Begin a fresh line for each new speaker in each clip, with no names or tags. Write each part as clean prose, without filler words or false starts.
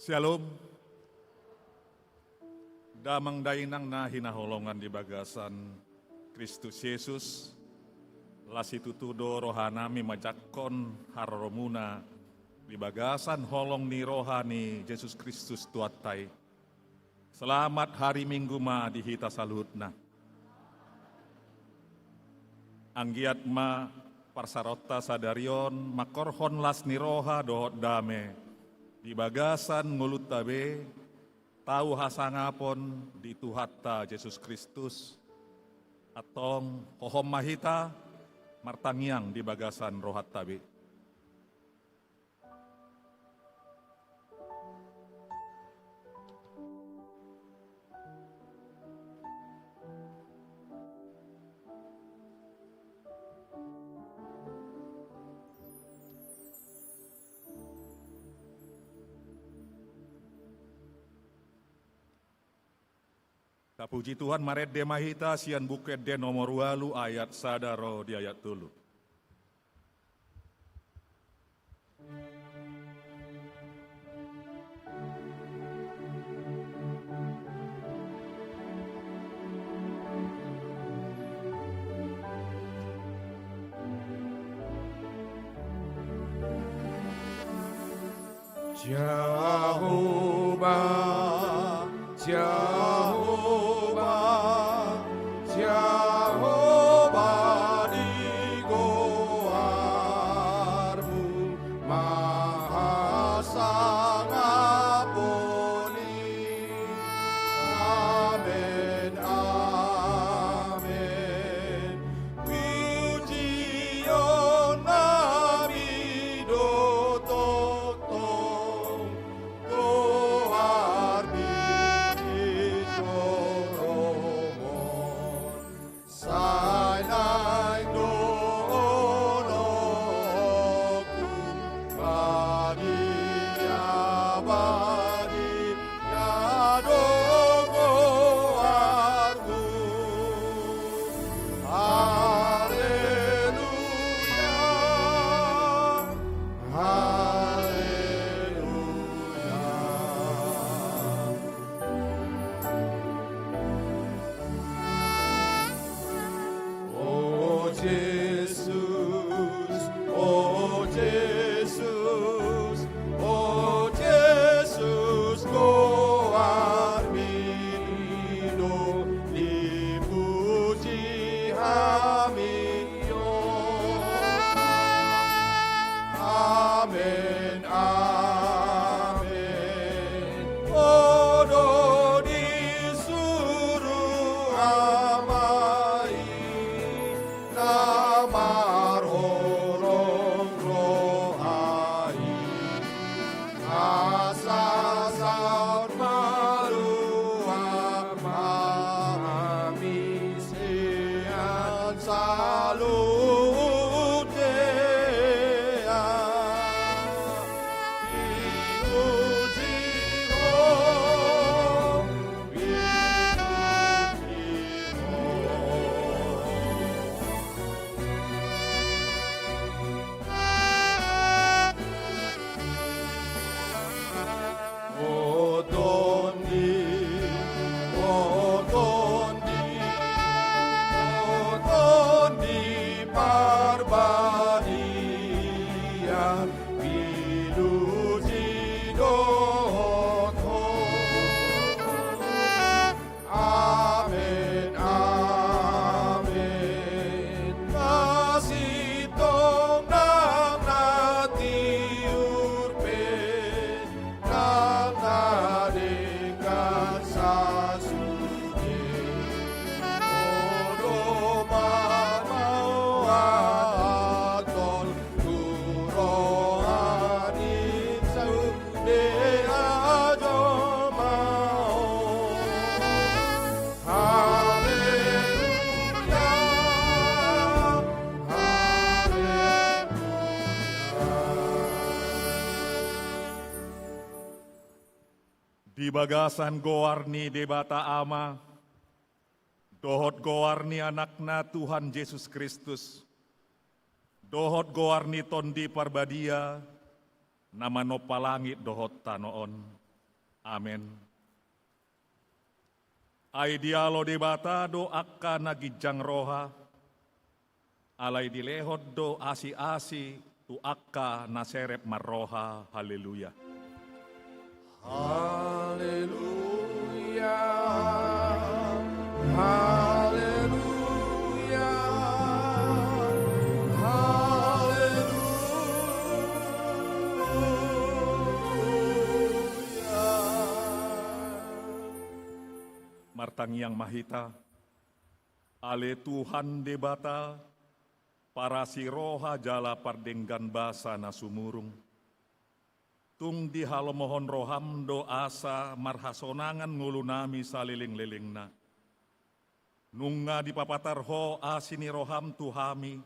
Shalom. Damang dainang na hinaholongan di bagasan Kristus Yesus. Lasitutudo rohanami majakkon haroromuna di bagasan holong ni rohani Yesus Kristus tuatai. Selamat hari Minggu ma di hita salutna. Anggiat ma parsarota sadarion makorhon las niroha dohot dame di bagasan ngulut tabe tahu hasangapon di tuhatta Yesus Kristus atong hohom mahita martangiang di bagasan rohat tabe. Puji Tuhan maret de mahita sian buket de nomor walu ayat sadaro di ayat tulu.
Jehovah, Jehovah, Jehovah di goarmu maha sangapuni. Amin, amin. Pujian nami dototong goar biji soromon. Sainai doonoku badi abadi yadogo armu. Haleluya, haleluya. Oh Jesus, oh Jesus, oh Jesus, goar minido dipuji hamio. Amin, amin. Odo disuruh amai namar horong rohai. Asa saur maruah mahami sean salutea. Amin, amin. Kasih tong nang nati urpen nang nadengkan sasuke. Odo mamau aton kurohanin saude ajo mau. Haleluya, haleluya.
Di bagasan goarni debata ama, dohot goarni anakna Tuhan Yesus Kristus, dohot goarni tondi parbadia, nama nopalangit dohot tanoon. Amin. Ai dialo debata do akka nagijang roha, alay dilehod do asi-asi tu akka naserep marroha. Haleluya.
Haleluya. Haleluya. Haleluya.
Martang yang mahita, ale Tuhan debata, para si roha jala pardenggan basa na sumurung. Tung di halomohon roham do asa marhasonangan ngulu nami saliling-liling na. Nunga di papatar ho asini roham tuhami.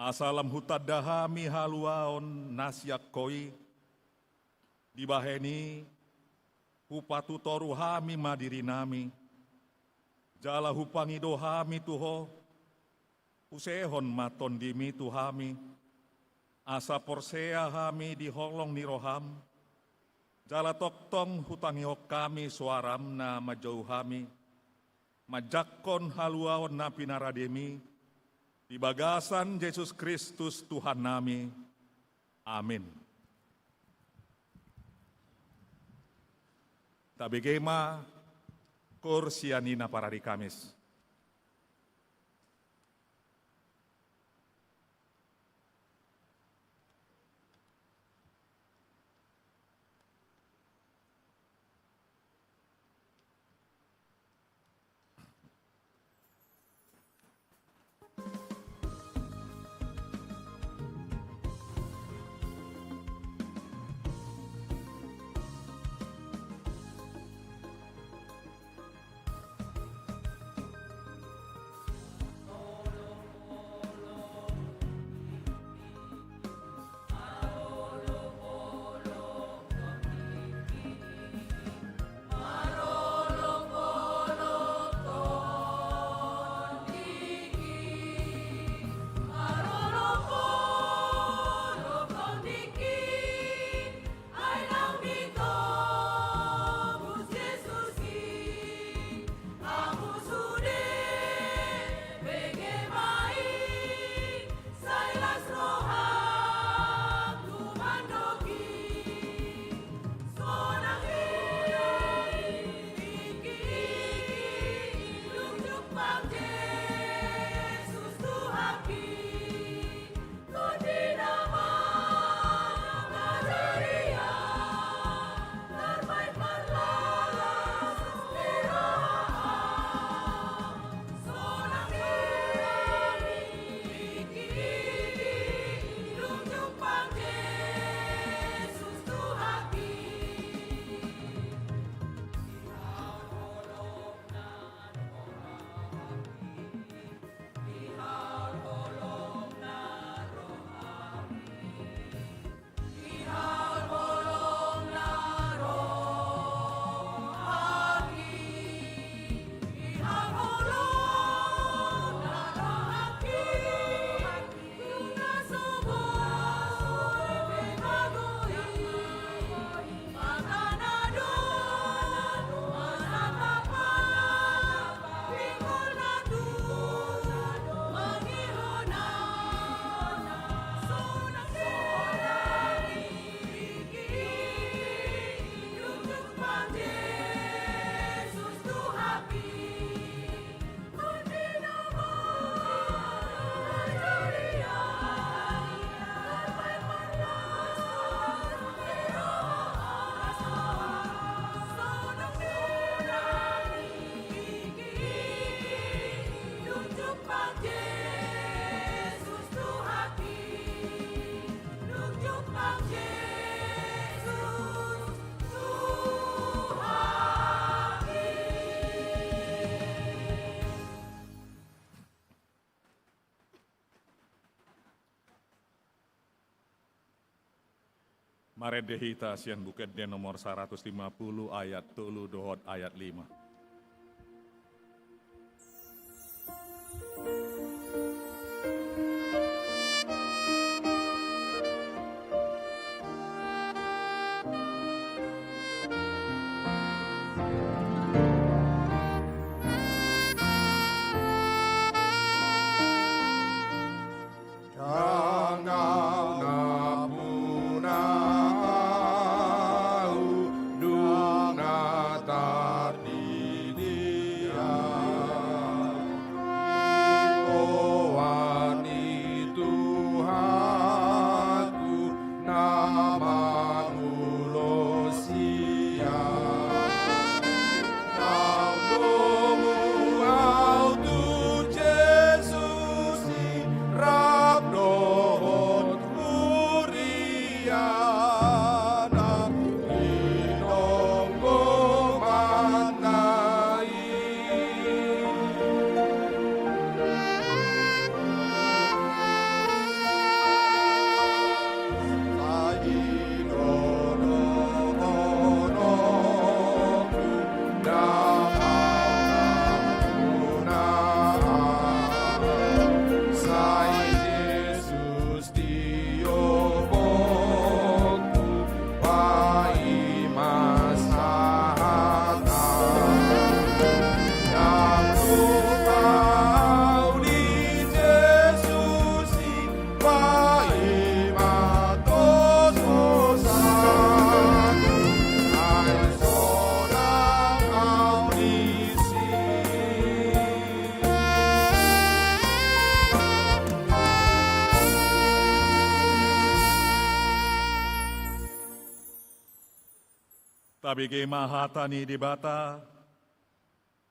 Asalam hutadahami haluaon nasyak koi. Dibaheni hupatu toruhami madiri nami. Jala hupangi dohami tuho. Usehon maton dimi tuhami. Asa porsea hami di holong ni roham. Jala toktong hutangi hok kami suaram na majauh hami. Majakon haluaon na pinarademi. Di bagasan Yesus Kristus Tuhan nami. Amin. Tabigema kursianina para di Kamis. Mare dehita sian buket de nomor 150 ayat 3 dohot ayat 5. Tabige mahatani debata,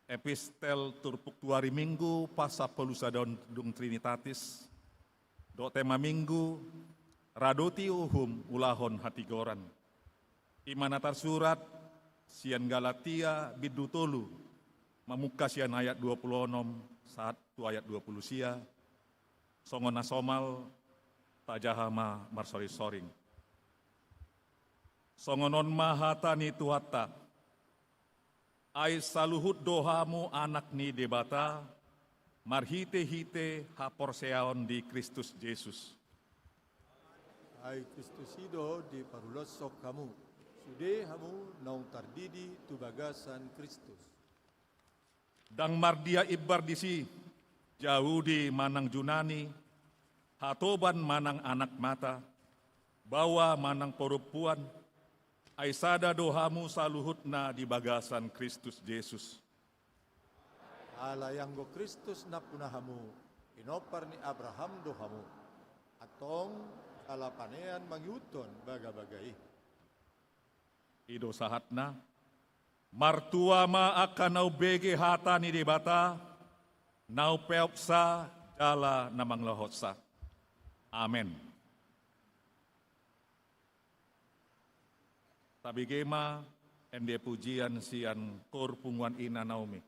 epistel turpuk tuari minggu pasa pelusa dung Trinitatis, do tema minggu, radoti uhum ulahon hatigoran. Imanatar surat, sian Galatia bidutolu, mamuka sian ayat 26, saat tu ayat 20 sia, songona somal, tajahama marsori soring. Songonon mahatani tuhatta, ai saluhut dohamu anak ni debata, marhite-hite haporseaon di Kristus Yesus.
Ai Kristusido di parulosok kamu, sude hamu naung tardidi tu bagasan Kristus.
Dang mardia ibar disi, jauh di manang Junani, hatoban manang anak mata, bawa manang porupuan, aisada dohamu saluhutna di bagasan Kristus Yesus.
Ala yang go Kristus na punahamu, inopar ni Abraham dohamu, atong alapanean mangyuton baga-bagai.
Ido sahatna, martua ma akan nau bege hata ni debata, nau peoksa jala namang lahotsa. Amen. Tabigema ende pujian sian kor punguan ina Naomi.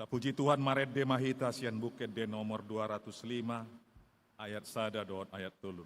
Puji Tuhan maret de mahita sian buket de nomor 205 ayat sada dot ayat tulu.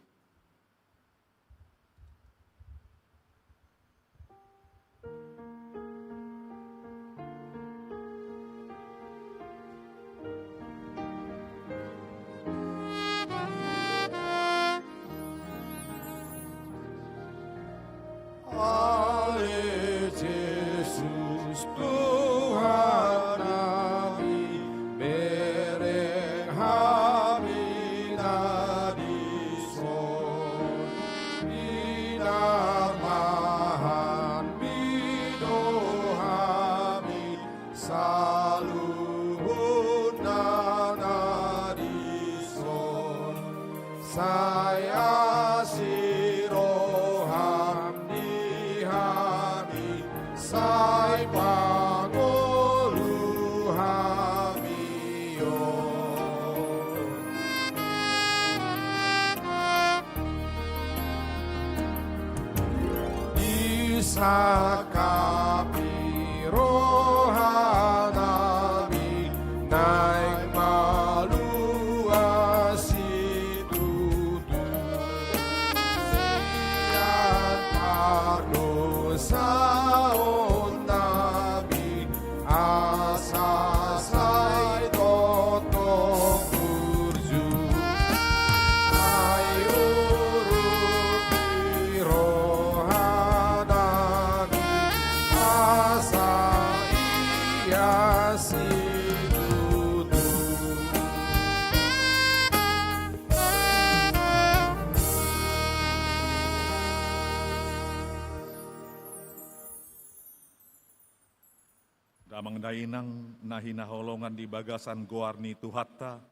Damang dainang nahinaholongan di bagasan goarni tuhatta,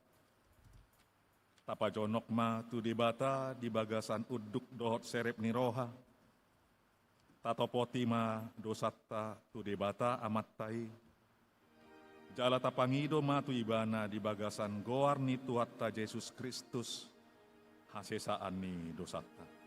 tapa jonok ma tu di bata di bagasan uduk dohot serep ni roha, tatopoti ma dosatta tu di bata amattai, jala tapangido ma tu ibana di bagasan goarni tuhatta Yesus Kristus, hasesaan ni dosatta.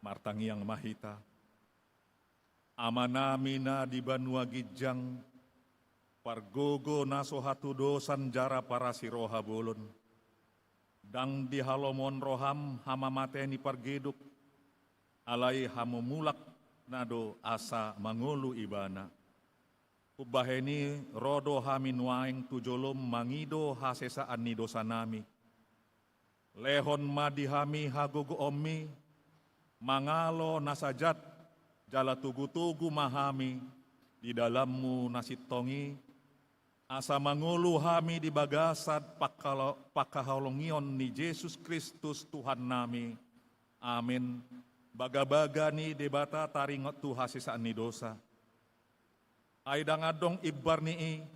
Martangi yang mahita, amanamina di Banua Gijang, pargogo naso hatu dosan jara para siroha bolon, dang di halomon roham hama mateni pargeduk, alai hamumulak nado asa mangulu ibana. Ubaheni rodo hamin waeng tujolom mangido hasesaan ni dosa nami. Lehon madihami hagogo omi, mangalo nasajat jala tugu-tugu mahami di dalammu nasitongi asa mangulu hami di bagasad pakaholongion ni Yesus Kristus Tuhan nami. Amin. Baga-baga ni debata taringot tu hasisaan ni dosa. Aidang adong ibar ni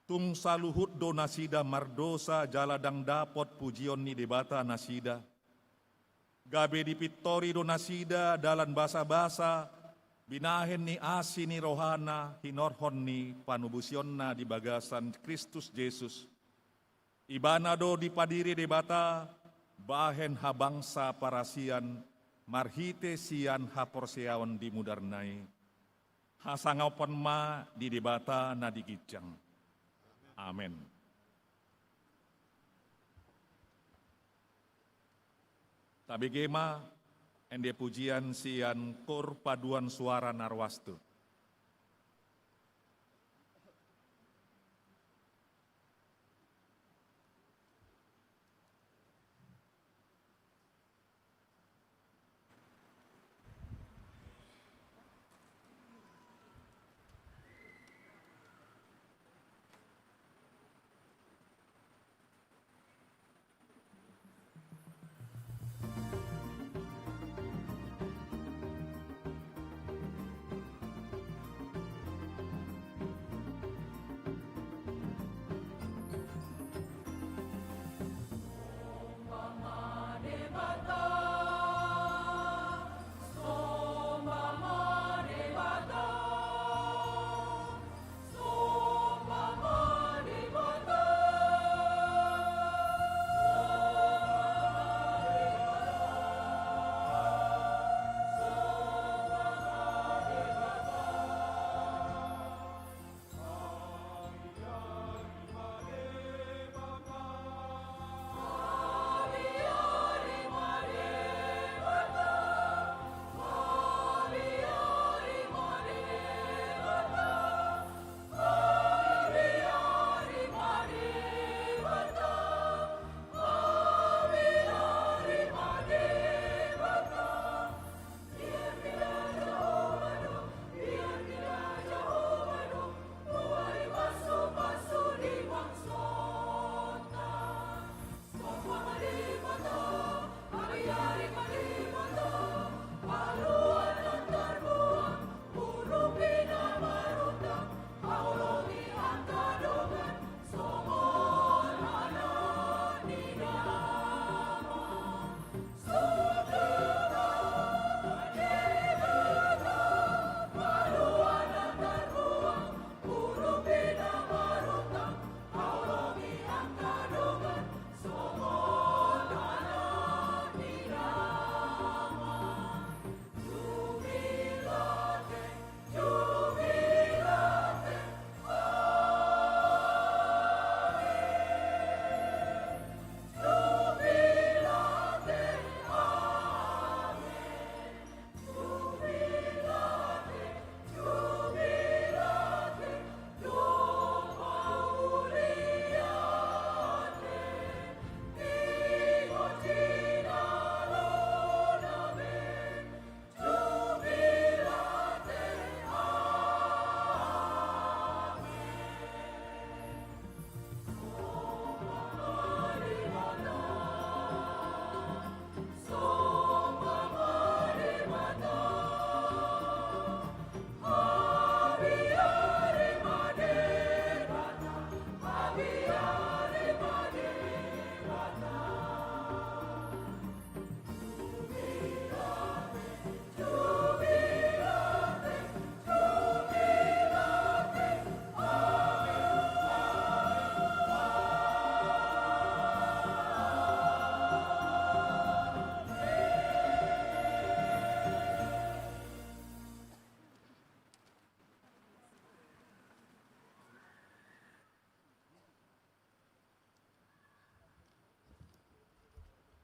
tung saluhut do nasida mardosa jala dang dapot pujion ni debata nasida. Gabe di pitori do nasida dalan basa-basa, binahen ni asi ni rohana, hinorhon ni panubusionna di bagasan Kristus Yesus. Ibana do di padiri debata, bahen habangsa parasian, marhite sian haporseawan di mudarnai. Hasangaupan ma di debata na di Gijang. Amin. Tabi gema ende pujian sian kor paduan suara narwastu.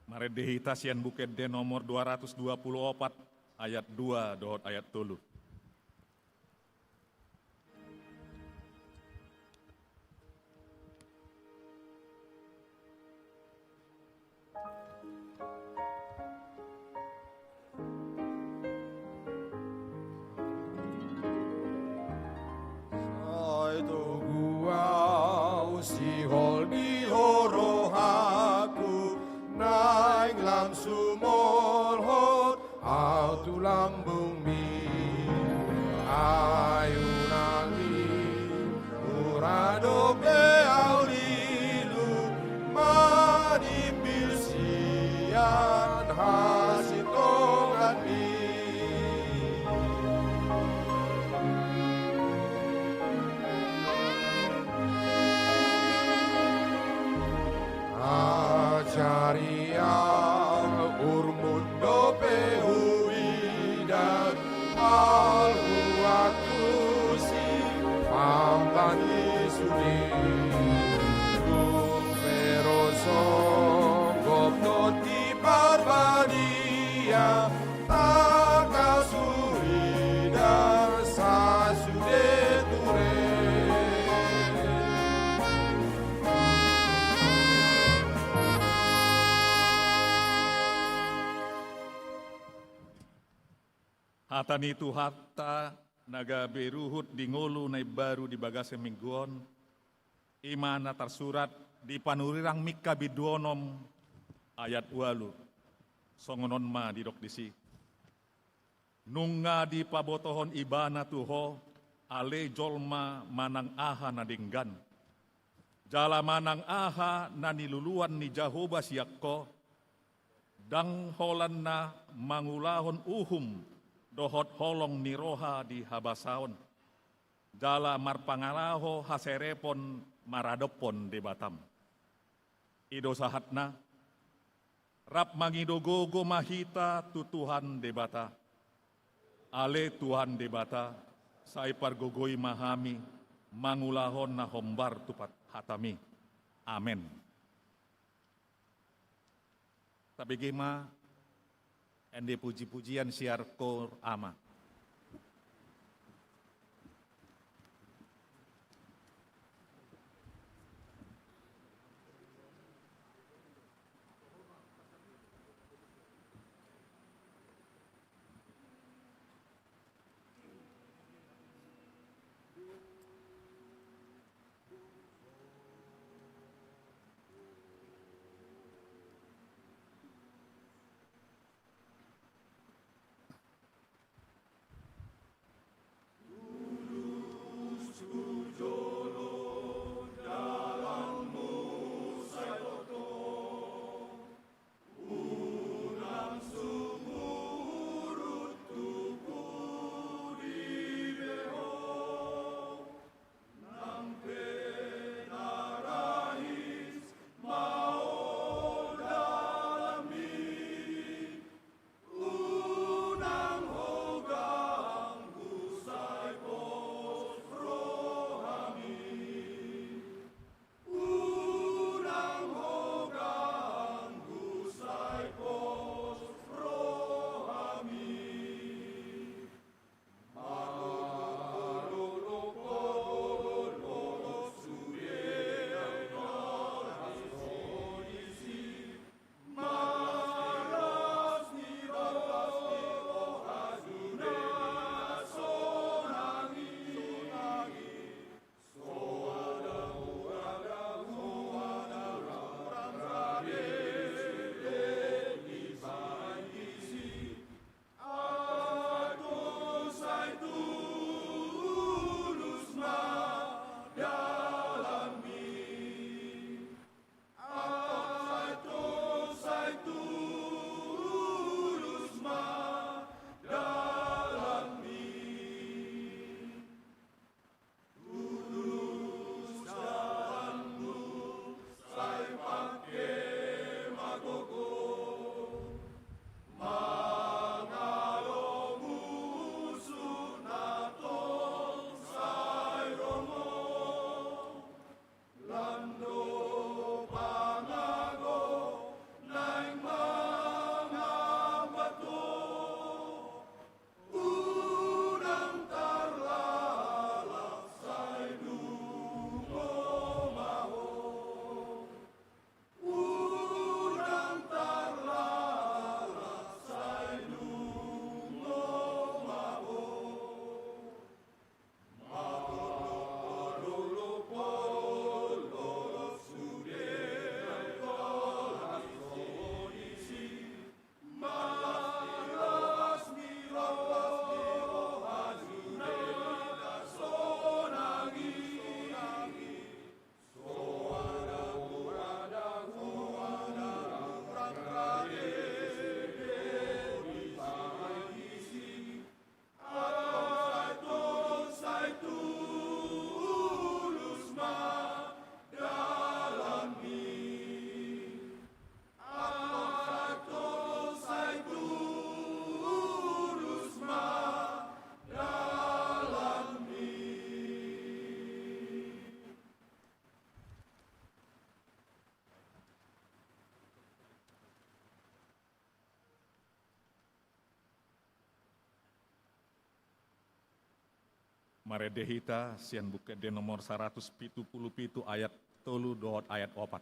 Mari dihita sian buket de nomor 224 ayat 2 dohot ayat 3.
Saito guau si hol di horohaku naik lam sumolhot au tu lambung mi ayunangi murado pe aulilu manipil sian hasitongan mi. Acaria urmundo pehuidan alhuatusi ambani sudi rumeroso gopnoti barbadia takasuridar sasude ture.
Hatani tu hatta naga beruhut di ngolu nai baru di bagase mingguon, imana tersurat di panurirang mika biduonom ayat walu, songonon ma didok disi. Nunga di pabotohon ibana tuho, ale jolma manang aha nadinggan. Jala manang aha na niluluan ni Jehovah siakko, dang holan na mangulahon uhum, dohot holong niroha di habasaon. Jala marpangalaho haserepon maradopon di Batam. Ido sahatna, rap mangidogogo mahita tutuhan di bata. Ale Tuhan di bata, saipar gogoi mahami, mangulahon na hombar tupat hatami. Amen. Tapi gima, ende puji-pujian siar kor ama. Maredehita sian buka de nomor 177 ayat 3 dohot ayat 4.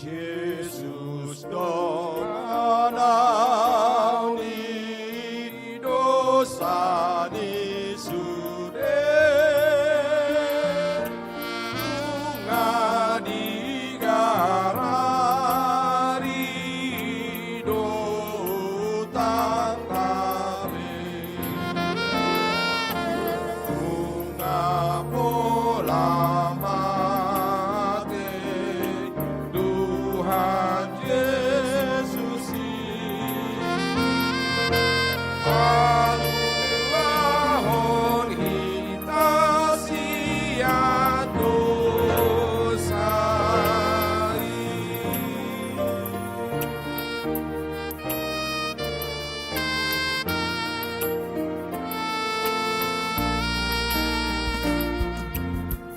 Yesus donau ni dosa ni sude tunga di garari do tangkame tunga pola Tuhan Yesus Allahon kita sia dosa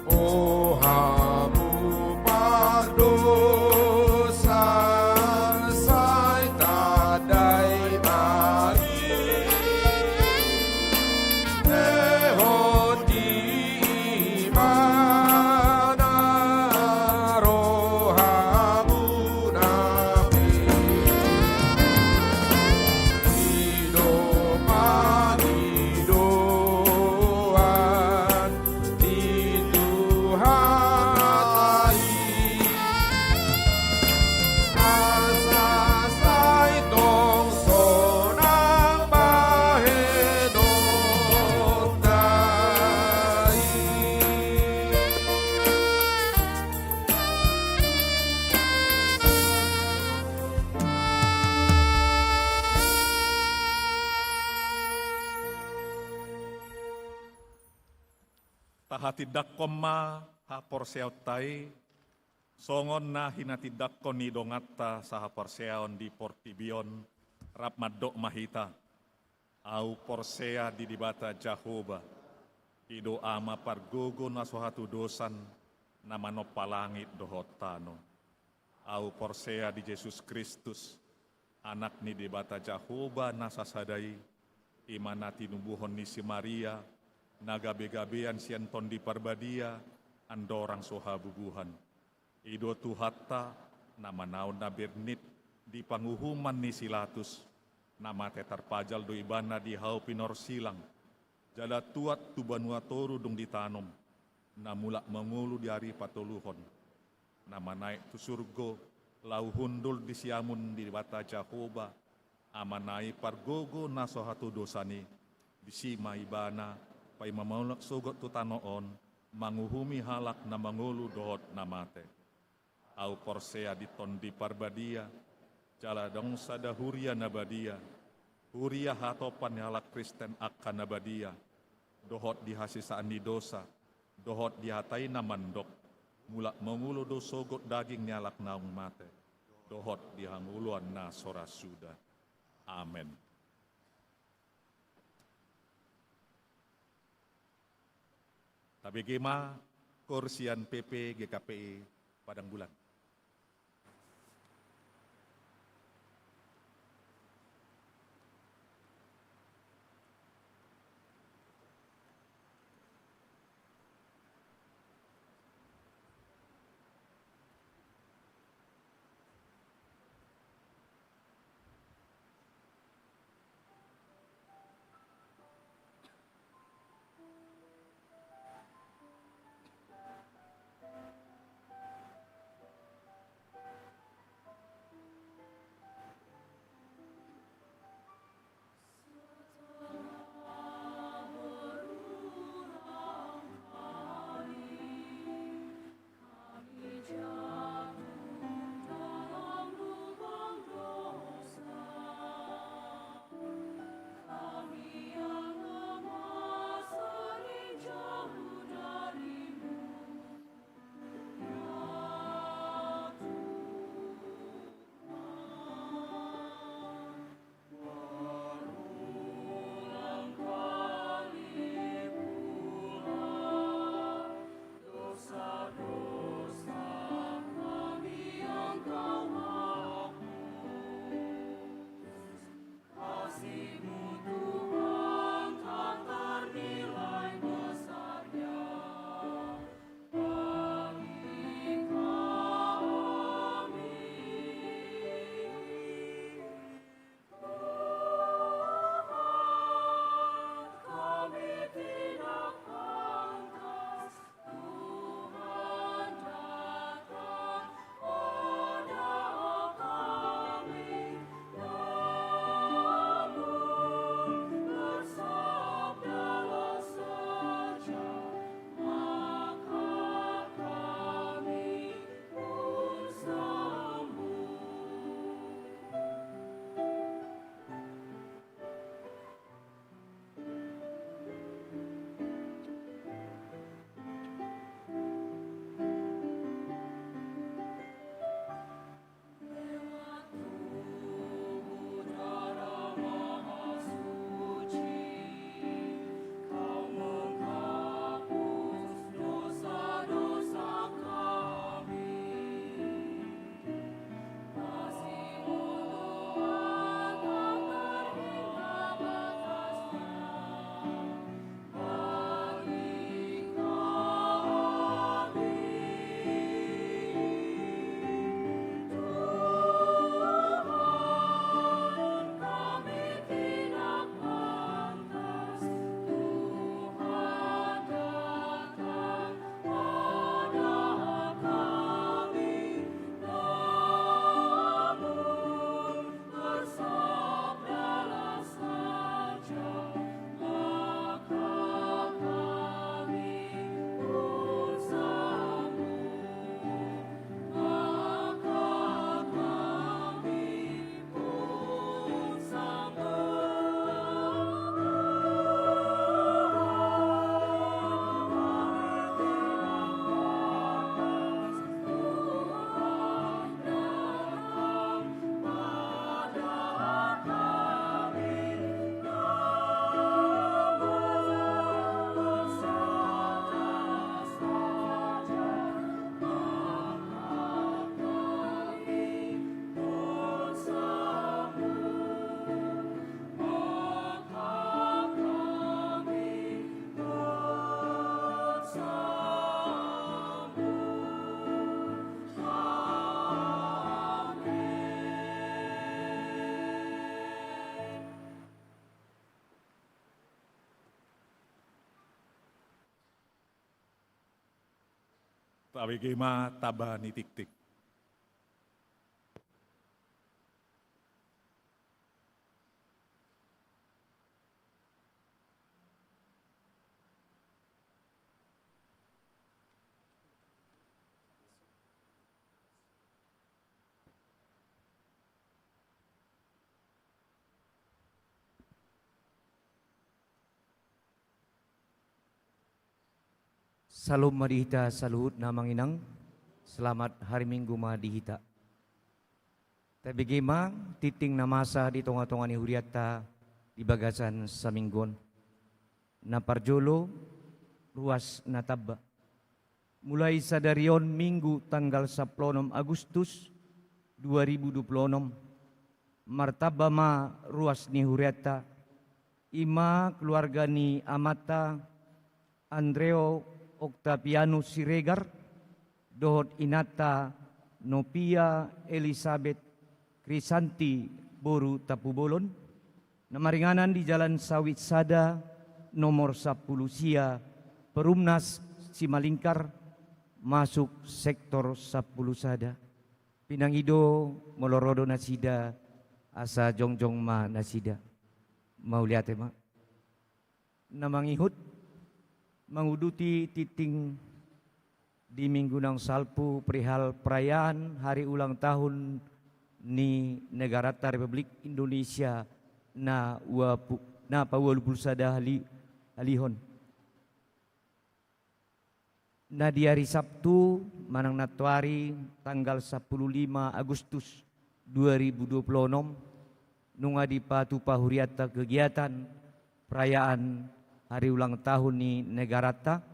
Oh hamu pardosa sai tadai mari Ehon di mana rohamu nabi Hidupan hidupan di Tuhan Asasai tong sonang mahedon dai
Tahati dakkoma hapor seautai songon na hinati dakkon ni dongatta saha porseaon di portibion rap madok mahita au porsea di dibata Jahoba ido ama pargogo nasohatu dosan nama no palangit dohotano au porsea di Yesus Kristus anak ni dibata Jahoba nasasadai imanati nubuhon ni si Maria nagabe-gabean sianton di parbadia andorang soha bubuhan ido tuhatta nama naon na bernit di panguhuman ni silatus nama tetar pajal do ibana di hau pinor silang jala tuat tu banua toru dong ditanom namula mengulu di hari patoluhon nama naik tu surgo lau hundul di siamun di bata Jahoba amanai pargogo nasohatu dosani di sima ibana pai mamaulak sogot tu tanoon manguhumi halak na mangulu dohot namate au porsea di tondi parbadia jala dong sada huria nabadia huria hatopan halak Kristen akan nabadia dohot di hasisaan di dosa dohot di hatai namandok mulak mangulu do sogot daging nyalak naung mate dohot di hanguluan na sora suda amen. Tapi gema kursian PP GKPI Padang Bulan. tabegema tabani tik-tik.
Salam madihita saluhut na manginang. Selamat hari Minggu madihita. Tabigima titing na masa di tonga-tonga ni Huriata di bagasan sa Minggon. Na parjolo ruas na taba. Mulai sa darion Minggu tanggal 10 Agustus 2026. Martaba ma ruas ni Huriata. Ima keluarga ni Amata Andreo Octavianus Siregar, dohot inata Nopia Elizabeth Krisanti Boru Tapubolon, namaringanan di Jalan Sawit Sada nomor 10 Sia, Perumnas Simalingkar, masuk sektor 10 Sada. Pinangido Molorodo Nasida, asa jongjong ma Nasida. Mau lihat ma? Namangihut menguduti titing di Minggu nang Salpu perihal perayaan hari ulang tahun ni negara Republik Indonesia na pawalupul sada halihon. Na di hari Sabtu manang natuari tanggal 15 Agustus 2026 nunga di patupa huriata kegiatan perayaan hari ulang tahun ni negarata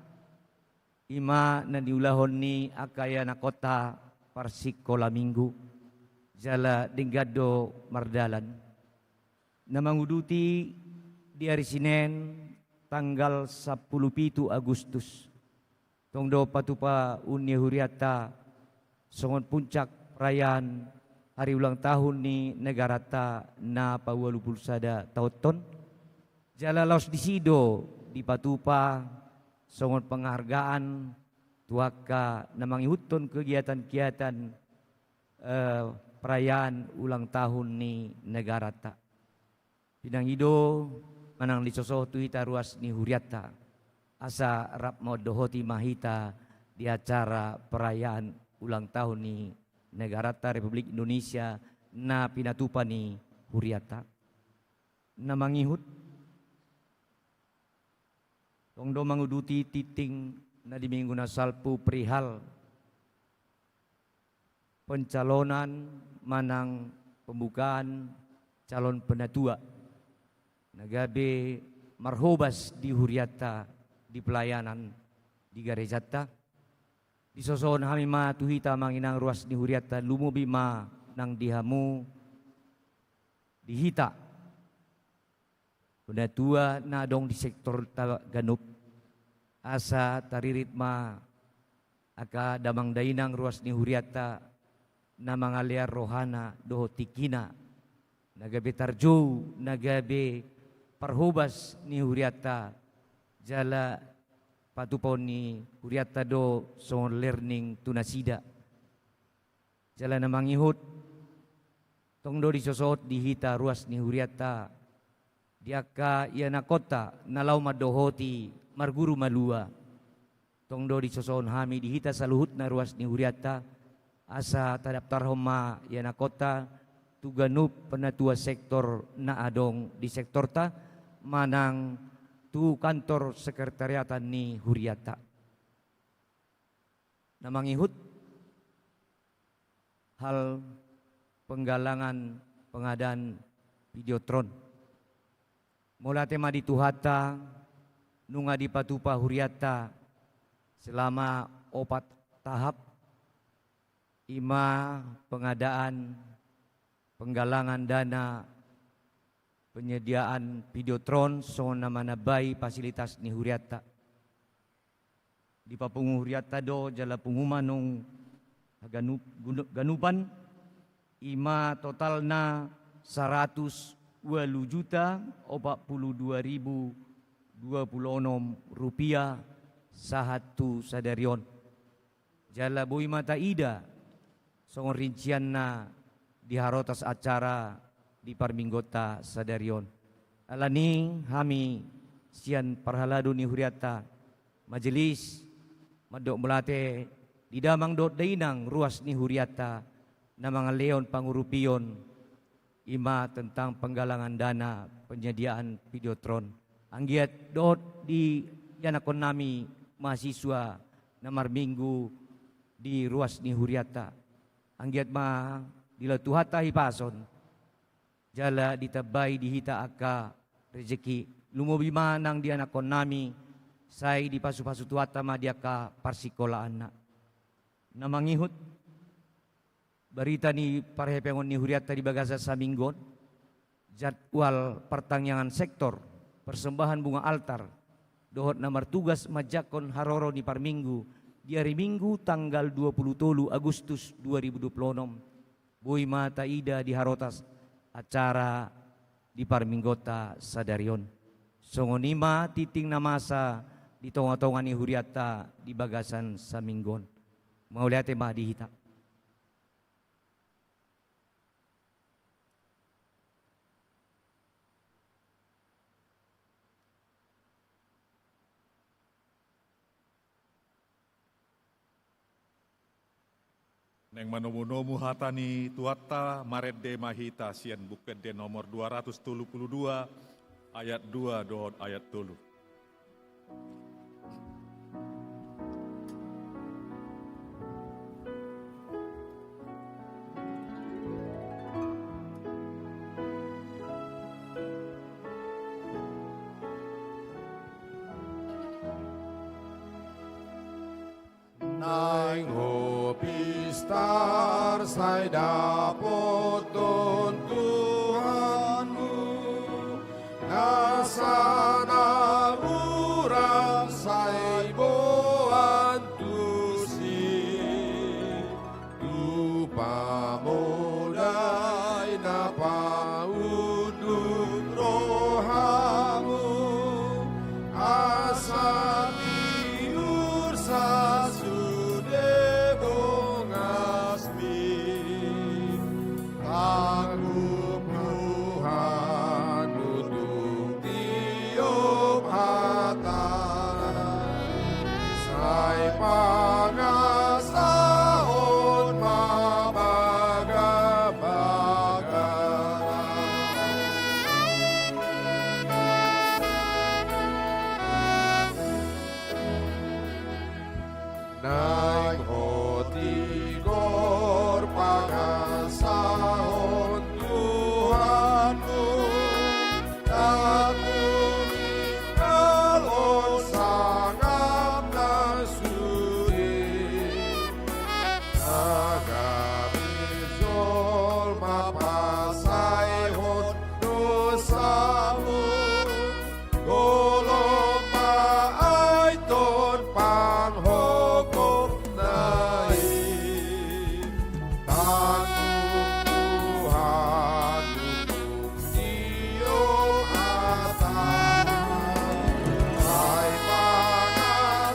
ima na diulahon ni akayana kota Parsikola Minggu jala Dinggado Mardalan na manguduti di hari Senin tanggal 17 Agustus tongdo patupa Uni Huriata songon puncak perayaan hari ulang tahun ni negarata na pawalupul sada tauton jala laos di Sido di patupa songon penghargaan tuaka na mangihuton kegiatan-kegiatan perayaan ulang tahun ni negarata. Pinangido manang lisosoh tuita ruas ni Huriata asa rap modohoti mahita di acara perayaan ulang tahun ni negarata Republik Indonesia na pinatupa ni Huriata na mangihut tongdo manguduti titing na di Minggu na Salpu perihal pencalonan manang pembukaan calon penatua nagabe marhobas di Huriata di pelayanan di Garejata di sosohon hami ma tuhita manginang ruas di Huriata lumubi ma nang dihamu dihita penatua na dong di sektor Ganup asa taririt ma aka damang dainang ruas ni Huriata na mangaliar rohana doho tikina nagabe tarjo nagabe parhubas ni Huriata jala patupon ni Huriata do son learning tunasida jala na mangihut tongdo disosot dihita ruas ni Huriata diaka iana kota nalau madohoti marguru malua tongdo di sosoon hami dihita saluhut na ruas ni Huriata asa tadaptar homa yana kota tuganup penatua sektor na adong di sektor ta manang tu kantor sekretariatan ni Huriata na mangihut hal penggalangan pengadaan videotron mula tema di Tuhata nunga di patupa Huriata selama 4 tahap ima pengadaan penggalangan dana penyediaan videotron so nama nabai fasilitas ni Huriata di papungu Huriata do jala pengumuman nung ganupan ima total na 120.042.026 rupiah sahatu sadarion jala bui mata ida songon rincian na diharotas acara di parminggota sadarion. Alaning hami sian parhaladu ni huriata majelis madok melate di damang dot dainang ruas ni huriata na mga leon pangurupion ima tentang penggalangan dana penyediaan videotron. Anggiat dot di yanakon nami mahasiswa na marminggu di ruas ni huriata. Anggiat ma dilatuhata hipason jala ditabay dihita aka rezeki lumobi manang di anakon nami say di pasu-pasu tuata ma dia ka parsikolaan na mangihut berita ni parhepengon ni huriata di bagasa saminggon jadwal pertangyangan sektor persembahan bunga altar dohot namar tugas majakon haroro ni parminggu di hari Minggu tanggal 23 Agustus 2026 bui mata ida di harotas acara di parminggota sadarion. Songonima titing na masa di tonga-tonga ni huriata di bagasan sa minggon. Mauliate ma dihita.
Neng manomu-nomu hatani tuata maredde mahita sian bukit de nomor 232 ayat 2 dohot ayat 3.
Naing hopistar say dapot don Tuhanmu nasana urang say boan tusi tu pamodai na paundung rohamu asa tiur sa pangasahon mabaga-baga naing hotigor pangasahon Tuhanmu aku kalon sangam nasuri agamizol mapasayhon dosamu golong maaiton panghukom nai tanggung Tuhan hukum Dio atas ay pangasahon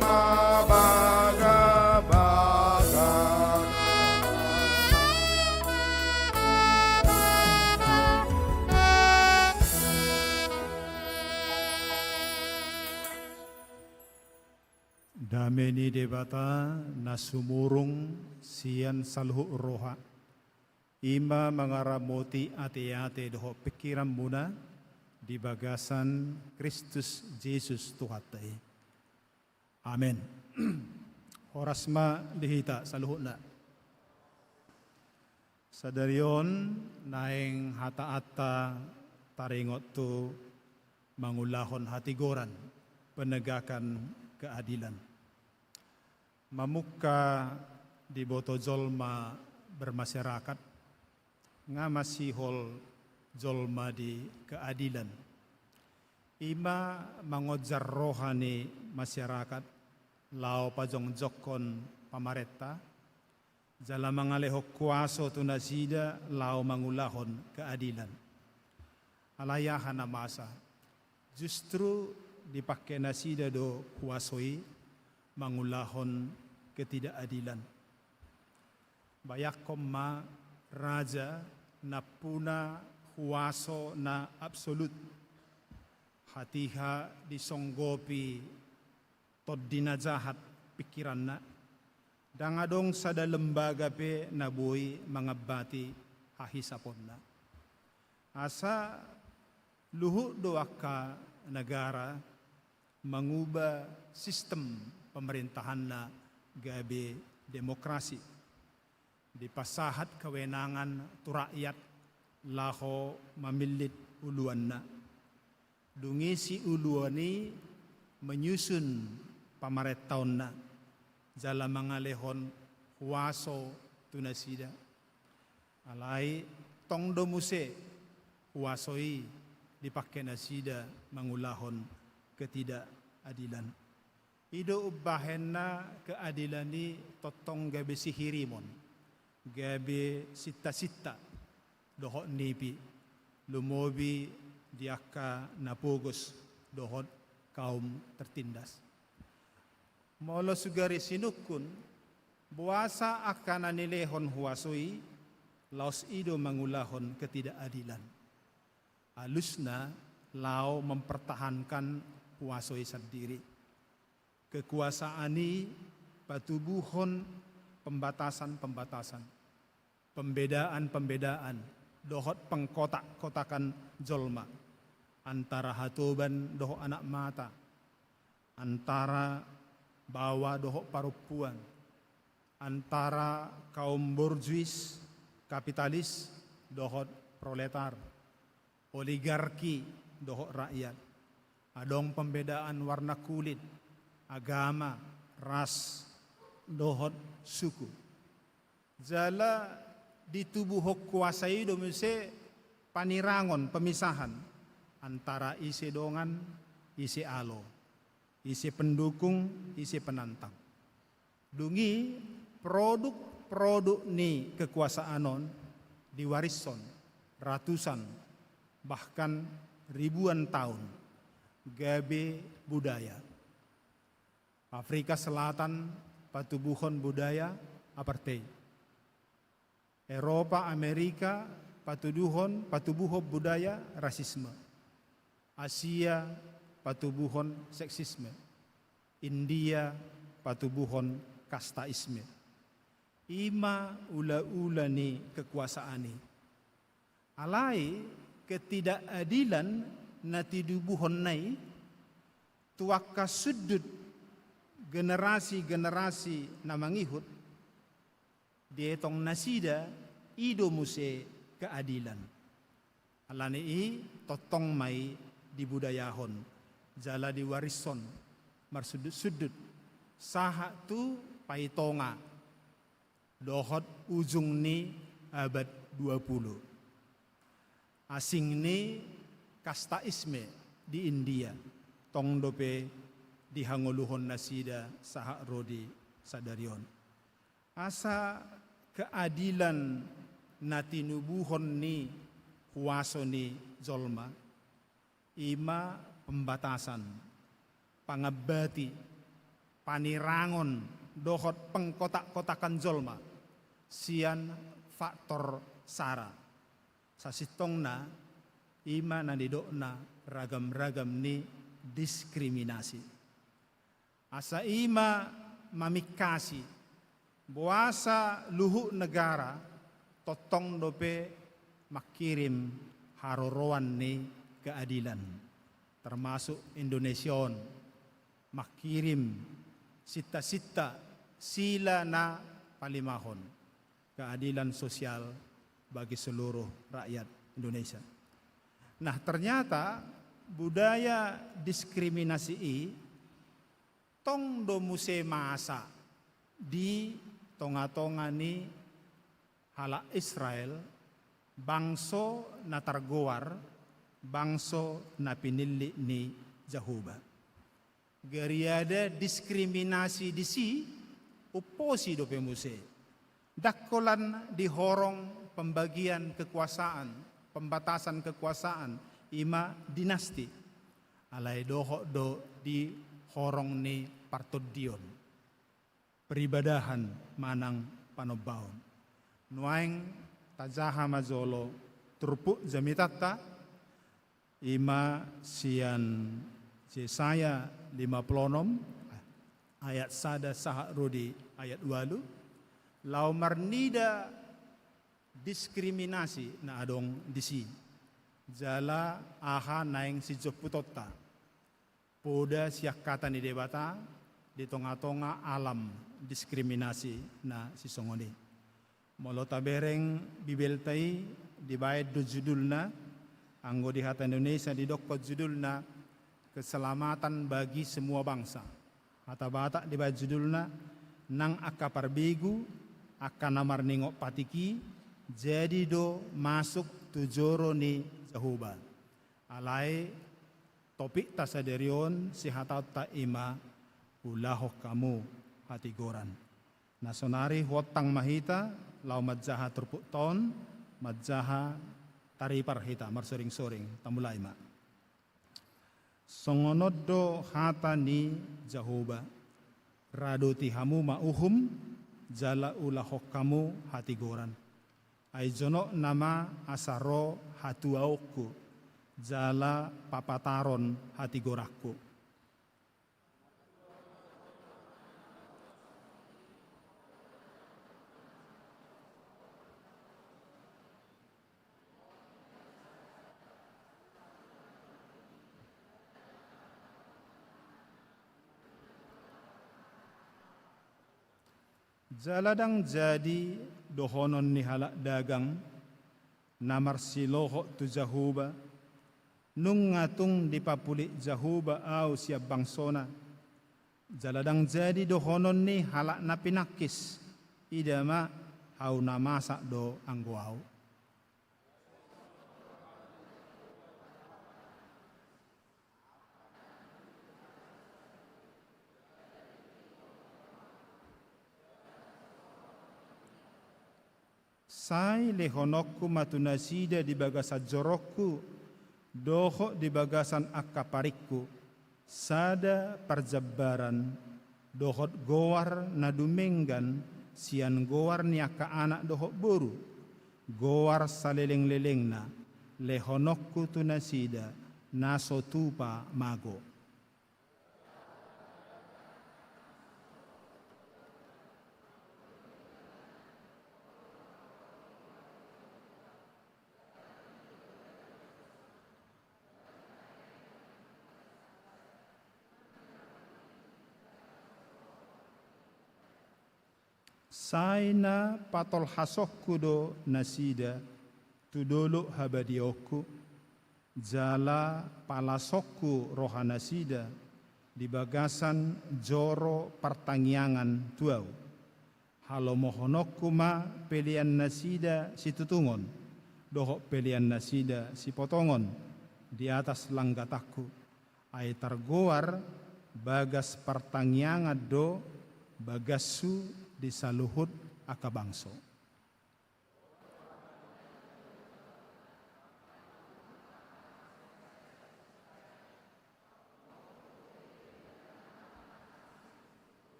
mabaga-baga
Dame ni debata na sumurong siyan salhu roha. Ima mangaramoti ate-ate doho pikiran muna di bagasan Kristus Yesus Tuhatay. Amen. Horasma dihita salhu na. Sadarion naing hata-ata taringot tu mangulahon hatigoran penegakan keadilan. Mamuka di boto jolma bermasyarakat nga masihol jolma di keadilan. Ima mangojar rohani masyarakat lao pajong jokon pamareta jala mangaleho kuaso tunasida lao mangulahon keadilan. Alayahan na masa justru dipakai nasida do kuasoi mangulahon ketidakadilan. Bayak koma raja na puna huwaso na absolut, hatiha disonggopi tod dinajahat pikiran na, dangadong sa lembaga pe nabuhi mga bati hahisapon na. Asa luhu doa ka negara mengubah sistem pemerintahan na gabe demokrasi. Di pasahat kewenangan tu rakyat laho mamilit uluan na. Dungi si uluan ni menyusun pamaretaon na. Jala mangalehon huwaso tunasida. Alai tong domuse huwasoi dipakai nasida mangulahon ketidakadilan. Ido ubahen na keadilan ni totong gabe sihirimon, gabe sita-sita dohot nipi, lumobi diaka napugos dohot kaum tertindas. Molo sugari sinukun, buasa akan anilehon huwasoi, laos ido mangulahon ketidakadilan. Alusna lau mempertahankan huwasoi sendiri. Kekuasaan ini patubuhon pembatasan-pembatasan, pembedaan-pembedaan, dohot pengkotak-kotakan jolma, antara hatoban dohot anak mata, antara bawa dohot parupuan, antara kaum borjuis, kapitalis, dohot proletar, oligarki, dohot rakyat, adong pembedaan warna kulit, agama, ras, dohot suku. Jala di tubuh kuasai domese panirangon pemisahan antara isi dongan, isi alo, isi pendukung, isi penantang. Dungi produk-produk ni kekuasaanon diwarison ratusan bahkan ribuan tahun gabe budaya. Afrika Selatan patubuhon budaya apartheid. Eropa, Amerika patubuhon budaya rasisme. Asia patubuhon seksisme. India patubuhon kastaisme. Ima ula-ula ni kekuasaan ni. Alai ketidakadilan na tidubuhon nai tuaka sudut generasi-generasi na mangihut dietong nasida ido muse keadilan. Alani i totong mai dibudayahon, jala diwarison marsudut-sudut saha tu paitonga dohot ujung ni abad 20. Asing ni kastaisme di India tong dope dihanguluhon nasida saha rodi sadarion. Asa keadilan natinubuhon ni huwaso ni jolma, ima pembatasan, pangabati, panirangon, dohot pengkotak-kotakan jolma, sian faktor sara. Sasitongna ima nanidokna ragam-ragam ni diskriminasi. Asa ima mamikasi buasa luhu negara totong dope makirim haroroan ni keadilan termasuk Indonesion makirim sita-sita sila na palimahon keadilan sosial bagi seluruh rakyat Indonesia. Nah ternyata budaya diskriminasi tong do muse masa di tonga-tonga ni hala Israel bangso na targowar bangso na pinili ni Jehovah. Gariada diskriminasi di si oposi do pemuse. Dakolan dihorong pembagian kekuasaan, pembatasan kekuasaan ima dinasti. Alai doho do di horong ni partodion peribadahan manang panobaon. Nuaing tajaha mazolo turpu jamitata ima sian Yesaya 56 ayat sada saha rudi ayat 8 lau marnida diskriminasi na adong disi jala aha naing si joputota poda siak kata ni debata di tonga-tonga alam diskriminasi na si songoni molo tabereng bibeltai dibayad do judulna anggo di hata Indonesia di dokot judulna keselamatan bagi semua bangsa hata bata dibayad judulna nang aka parbigu aka namar ningok patiki jadi do masuk tujoro ni Jehovah alai topik tasaderion si hata ta ima ulahok kamu hati goran nasonari hotang mahita lau madjaha turpuk ton madjaha taripar hita marsoring-soring tamulai ma songonodo hata ni Jehovah radoti hamu mauhum jala ulahok kamu hati goran aijono nama asaro hatuauku jala papataron hati gorakku jaladang jadi dohonon ni halak dagang namar siloho tu Jahuba nung ngatung dipapulik Jahuba au siap bangsona jaladang jadi dohonon ni halak na pinakis idama hau namasak do anggoau sai lehonokku matunasida di bagasan jorokku doho di bagasan akaparikku sada parjabaran dohot goar nadumenggan sian goar niaka anak dohot boru goar saleleng-lelengna lehonokku tunasida naso tupa mago saina patol hasokku do nasida tudolo habadioku jala palasokku rohanasida di bagasan joro pertangiangan tuau halo mohonokku ma pelian nasida si tutungon dohok pelian nasida si potongon di atas langgatakku ai targoar bagas pertangiangan do bagasu di saluhut akabangso.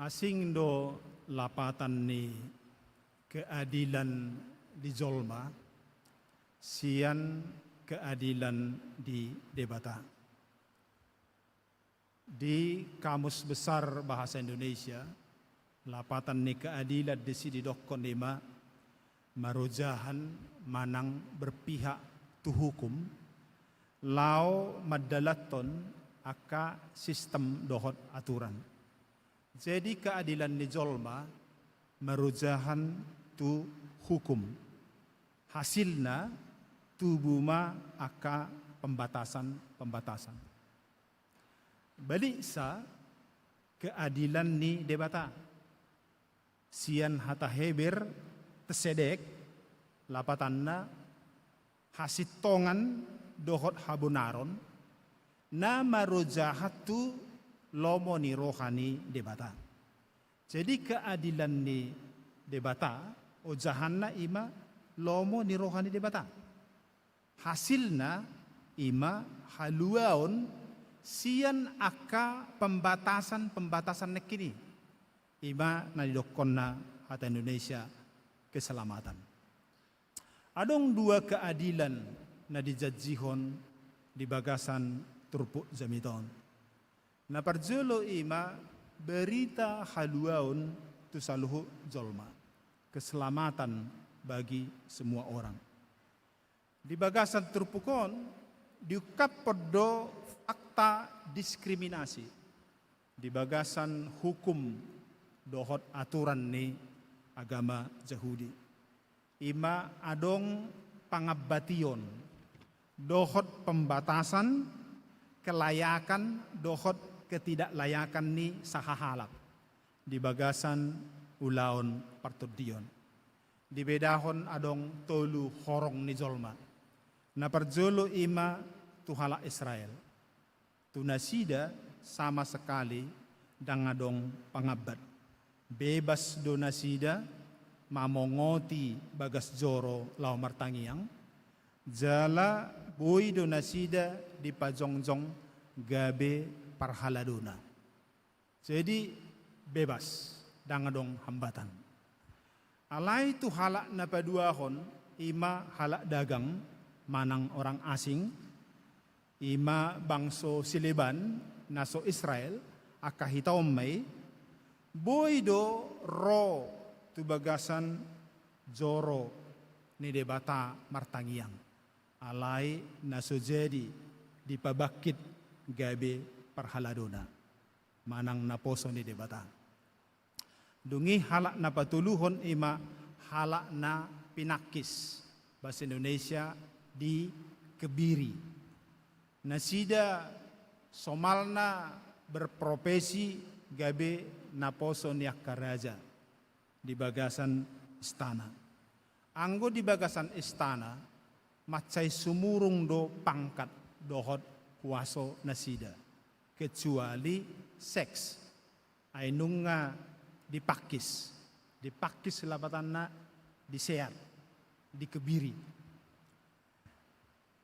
Asing do lapatan ni keadilan di Jolma sian keadilan di debata. Di Kamus Besar Bahasa Indonesia, lapatan ni keadilan di sini dokon lima, marojahan manang berpihak tu hukum, lau madalaton aka sistem dohot aturan. Jadi keadilan ni jolma, marojahan tu hukum. Hasilna tubuma aka pembatasan. Balik sa keadilan ni debata. Sian hata heber tesedek lapatanna hasitongan dohot habunaron na marojahatu lomo ni rohani debata. Jadi keadilan ni debata o jahanna ima lomo ni rohani debata. hasilna ima haluaon sian aka pembatasan nekini ima nadidokonna hata Indonesia keselamatan. Adong dua keadilan na dijajihon di bagasan turpuk jamiton. Na parjolo ima berita haluaon tu saluhu jolma. Keselamatan bagi semua orang. Di bagasan turpukon diukap podo fakta diskriminasi. Di bagasan hukum dohot aturan ni agama Yahudi. Ima adong pangabation, dohot pembatasan, kelayakan, dohot ketidaklayakan ni sahahalak. Di bagasan ulaon partudion. Di bedahon adong tolu horong ni jolma. Na parjolo ima tuhala Israel. Tunasida sama sekali dangadong pangabat. Bebas donasida mamongoti bagas joro lau martangiang. Jala boy donasida di pajongjong gabe parhaladona. Jadi bebas dangadong hambatan. Alai tu halak na paduahon ima halak dagang manang orang asing, ima bangso Sileban naso Israel akahitaom may boydo ro tu bagasan joro ni debata martangiang. Alai naso jadi di pabakit gabe parhaladona manang naposo ni debata. Dungi halak na patuluhon ima halak na pinakis bahasa Indonesia di kebiri. Nasida somalna berprofesi gabe naposo niak karaja di bagasan istana. Anggo di bagasan istana macai sumurung do pangkat dohot kuaso nasida kecuali seks ainunga dipakis labatanna diseat dikebiri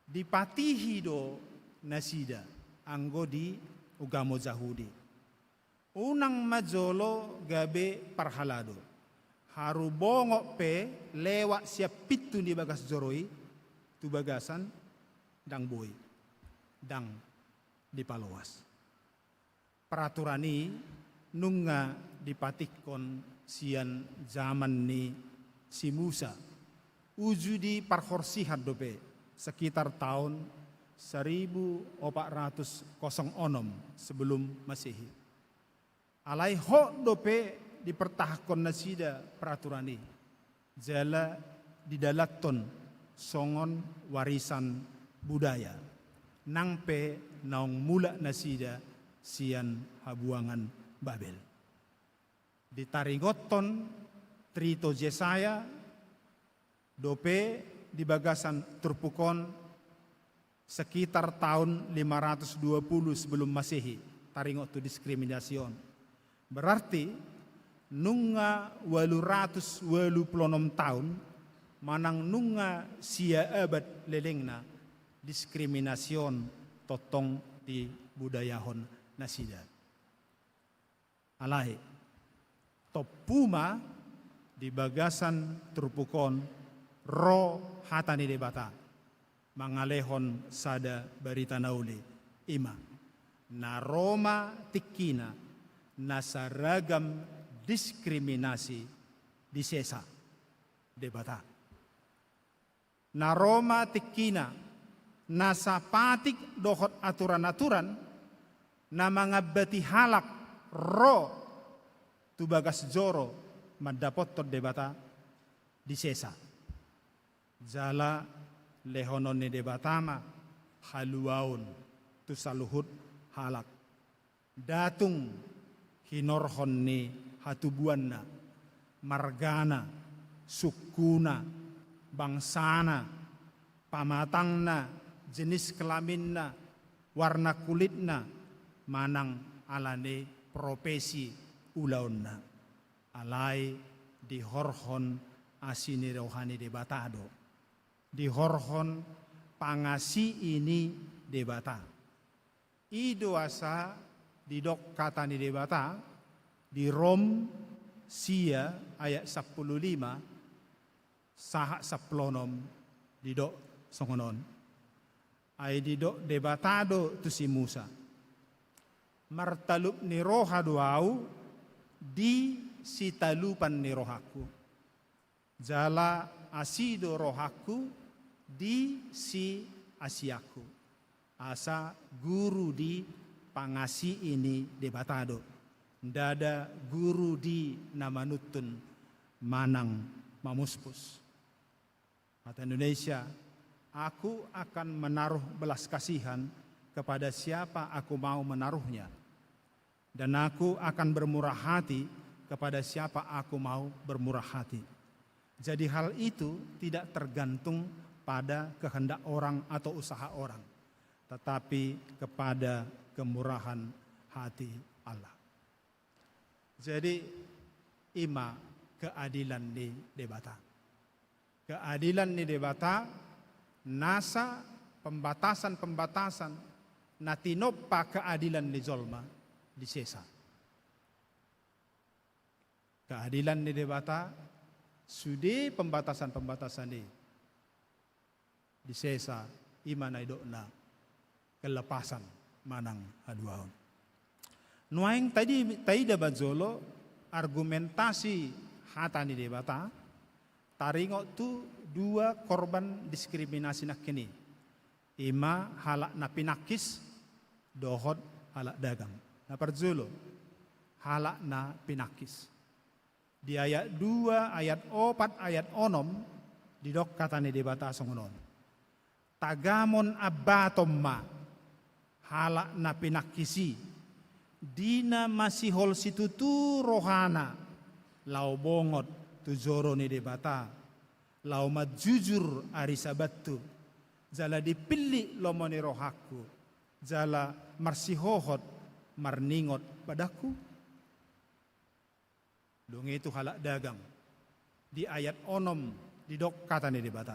dipatihi do nasida anggo di ugamo Yahudi unang majolo gabe parhalado haru bongok pe lewat siap pitu di bagas joroi tu bagasan dang boy dang dipaloas peraturani nunga dipatikon sian zaman ni si Musa uju di parhorsihan dope sekitar tahun 1406 sebelum Masehi. Alai hok dope dipertahkon nasida peraturani jala didalaton songon warisan budaya nangpe naong mula nasida sian habuangan Babel. Ditaringoton Trito Jesaya dope di bagasan turpukon sekitar tahun 520 sebelum Masehi taringot tu diskriminasion. Berarti nunga 886 tahun manang nunga sia abad lelengna diskriminasion totong di budayahon nasida. Alai topuma di bagasan turpukon ro hatani debata mangalehon sada barita nauli ima na Roma tikina nasaragam diskriminasi di sesa debata na Roma tikina nasapatik dohot aturan-aturan na mga bati halak ro tu bagas joro mandapot to debata di sesa jala lehonon ni debatama haluaun tu saluhut halak datung hinorhon ni hatubuanna margana sukuna bangsana pamatangna jenis kelaminna warna kulitna manang alane profesi ulaonna alai dihorhon asini rohani debatado dihorhon pangasi ini debata. Ido asa didok kata ni debata di Rom sia ayat 15 saha saplonom didok songonon. Ay didok debatado tu si Musa. Martalup ni roha duau di si talupan ni rohaku. Jala asido rohaku di si asiaku. Asa guru di pangasi ini debatado. Dada guru di namanutun manang mamuspus. Kata Indonesia, aku akan menaruh belas kasihan kepada siapa aku mau menaruhnya. Dan aku akan bermurah hati kepada siapa aku mau bermurah hati. Jadi hal itu tidak tergantung pada kehendak orang atau usaha orang, tetapi kepada kemurahan hati Allah. Jadi ima keadilan di debata. Keadilan di debata nasa pembatasan-pembatasan natinopa keadilan di zolma di sesa. Keadilan di debata sudi pembatasan-pembatasan di sesa imana idokna kelepasan manang haduaon. Nuaing tadi dapat zolo argumentasi hata ni debata taringok tu dua korban diskriminasi nak kini. Ima halak na pinakis dohod halak dagang. Na perzulo halak na pinakis. Di ayat 2, ayat 4, ayat 6 didok kata ni debata songonon. Tagamon abatomma halak na pinakisi dina masihol situtu rohana lau bongot tu zoro ni debata lau majujur ari sabatu jala dipilih lomoni rohaku jala marsihohot marningot padaku. Dong itu halak dagang di ayat 6 didok kata ni debata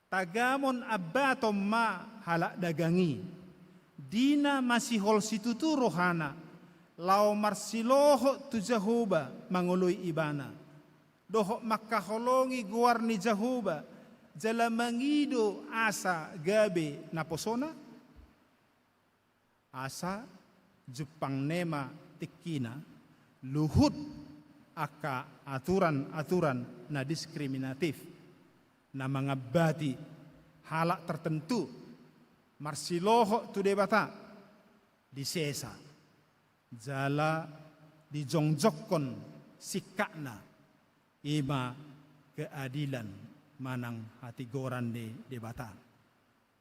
tagamon abatom ma halak dagangi dina masihol situtu rohana lau marsiloho tu jahuba mangului ibana dohok makaholongi guar ni jahuba jala mangido asa gabe naposona asa Jepang nema tikina luhut aka aturan-aturan na diskriminatif na mengabati halak tertentu marsiloho tu debata disesa jala dijongjokon sikakna ima keadilan manang hati goran ni debata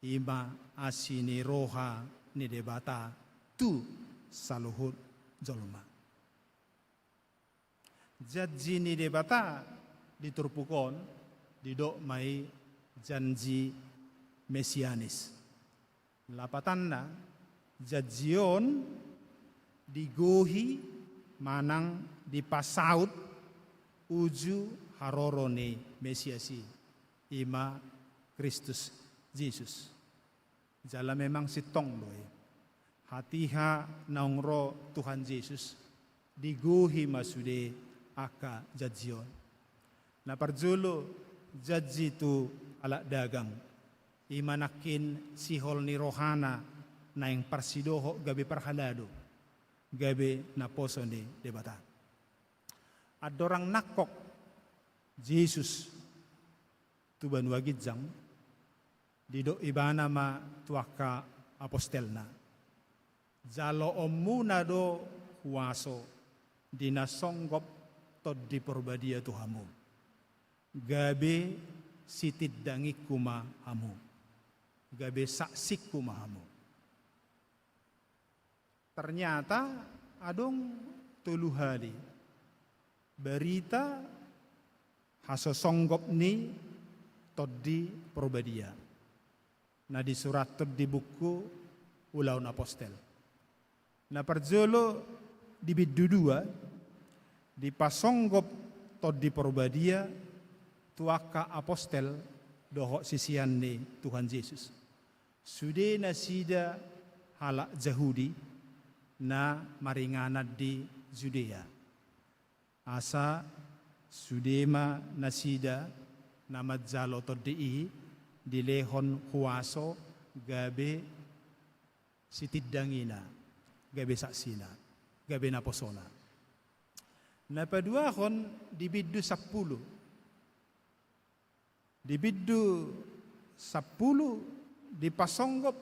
ima asini roha ni debata tu saluhut jolma janji ni debata diturpukon didok mai janji mesianis lapatanna jajion digohi manang dipasaut uju harorone mesiasi ima Kristus Yesus jala memang sitong doy hatiha naungro Tuhan Yesus digohi masude aka jajion na parjulo jaji tu alak dagang imanakin sihol ni rohana na yang parsidoho gabe parhalado gabe na poso ni debata. Adorang nakok Jesus tuban wagidzang dido ibana ma tuaka apostelna jalo omuna do huaso dinasonggop tod di porbadia tuhamu gabe sitid dangi kuma hamu gabe saksik kuma hamu. Ternyata adong tuluhali berita haso songgop ni todi probadia na di surat di buku Ulaun Apostel na perjolo di bidudua di pasonggop todi probadia tuaka apostel dohok sisian ni Tuhan Yesus. Sude nasida halak Yahudi na maringanad di Judea. Asa sudema nasida na madzalo toddi di lehon huaso gabe sitiddangina gabe saksina gabe naposona. Napaduahon di biddu 10. Di biddu 10 di pasonggop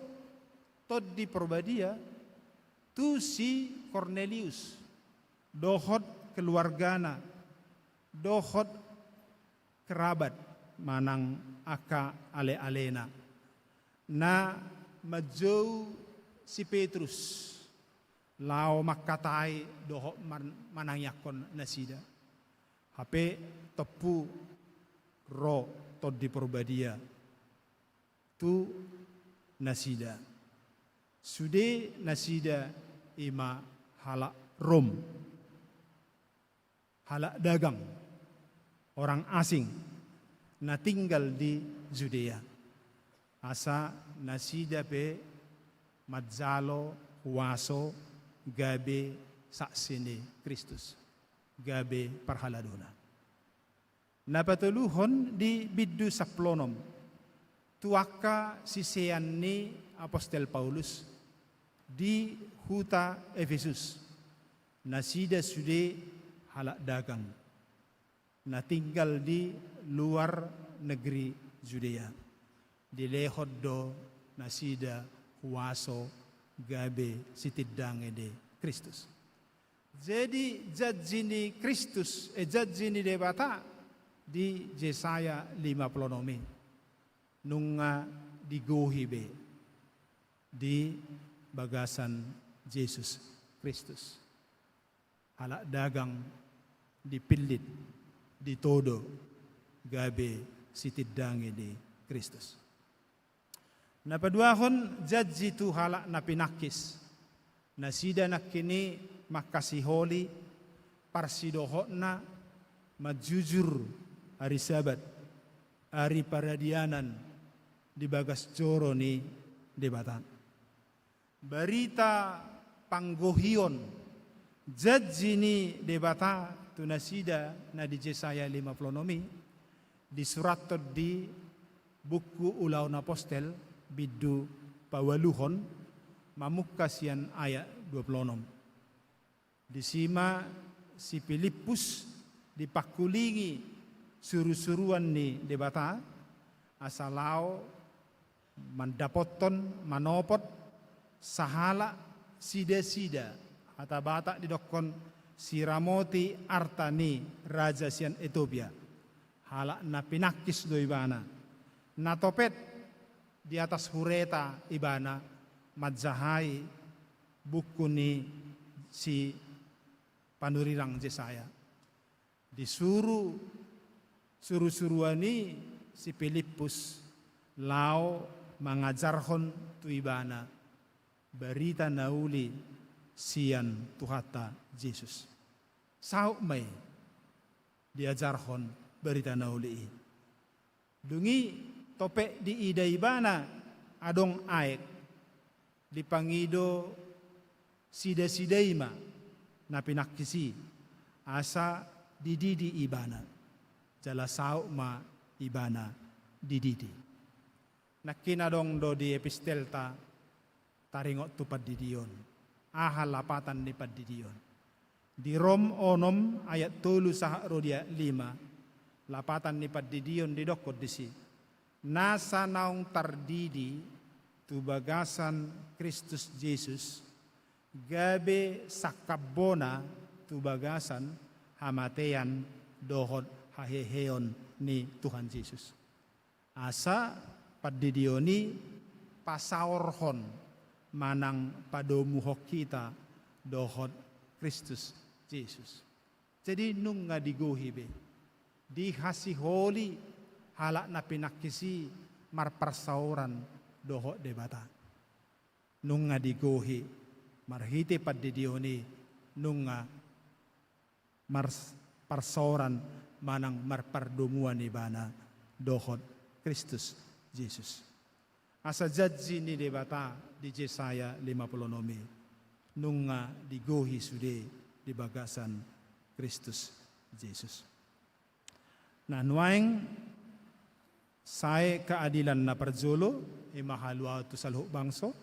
tod di Probadia tu si Cornelius dohot keluargana dohot kerabat manang aka ale-alena na majau si Petrus lao makatai dohot manangyakon nasida hape tepu ro tod di Probadia tu nasida sude nasida ima halak Rom, halak dagang, orang asing na tinggal di Judea. Asa nasida pe madzalo huaso gabe saksini Kristus, gabe parhaladona. Napatuluhon di biddu 10 tuaka sisean ni Apostel Paulus di huta Efesus. Nasida sude halak dagang na tinggal di luar negeri Judea. Di lehoddo nasida huaso gabe sitiddange de Kristus. Jadi jajini Kristus jajini debata di Yesaya 50 nunga digohibe di bagasan Yesus Kristus. Halak dagang dipilit, ditodo, gabe sitiddange di Kristus. Napaduahon jadji tu halak napinakis. Nasida nakini makasiholi parsidohotna majujur hari Sabat, hari paradianan di bagas coro ni debatan. Berita panggohion jadji ni debata tu nasida na di Yesaya 50 di surat di buku Ulaun Apostel biddu pawaluhon mamukasian ayat 26. Di sima si Filipus dipakulingi suru-suruan ni debata asalao mandapoton manopot sahala sida-sida atau bata didokon siramoti artani raja sian Ethiopia halak na pinakis do ibana natopet di atas hureta ibana madzahai buku ni si panurirang Yesaya disuruh suruh-suruani si Filipus lao mengajarhon tu ibana berita nauli sian tuhata Yesus. Sau mai diajarhon berita nauli. Dungi topek di ida ibana adong aek dipangido sida-sidaima napinakisi asa dididi ibana. Jala sau ma ibana dididi. Nakinadong do di epistelta taringot tupad didion. Ahal lapatan ni padidion. Di Rom onom ayat 3 saha rodia 5 lapatan ni padidion didokot disi. Nasa naung tardidi tu bagasan Kristus Yesus gabe sakabona tu bagasan hamatean dohot haheheon ni Tuhan Yesus. Asa padidioni pasaorhon manang padomuhok kita dohot Kristus Yesus. Jadi nung nga digohibe di hasiholi halak na pinakisi marparsauran dohot debata. Nung nga digohi marhiti padidioni nung nga marparsauran manang marpardomuan ibana dohot Kristus Yesus. Asa janji ni debata di Yesaya 50 nome. Nunga digohi sude di bagasan Kristus Yesus. Nah nuaing saya keadilan na perjolo imahalua tu salhuk bangso.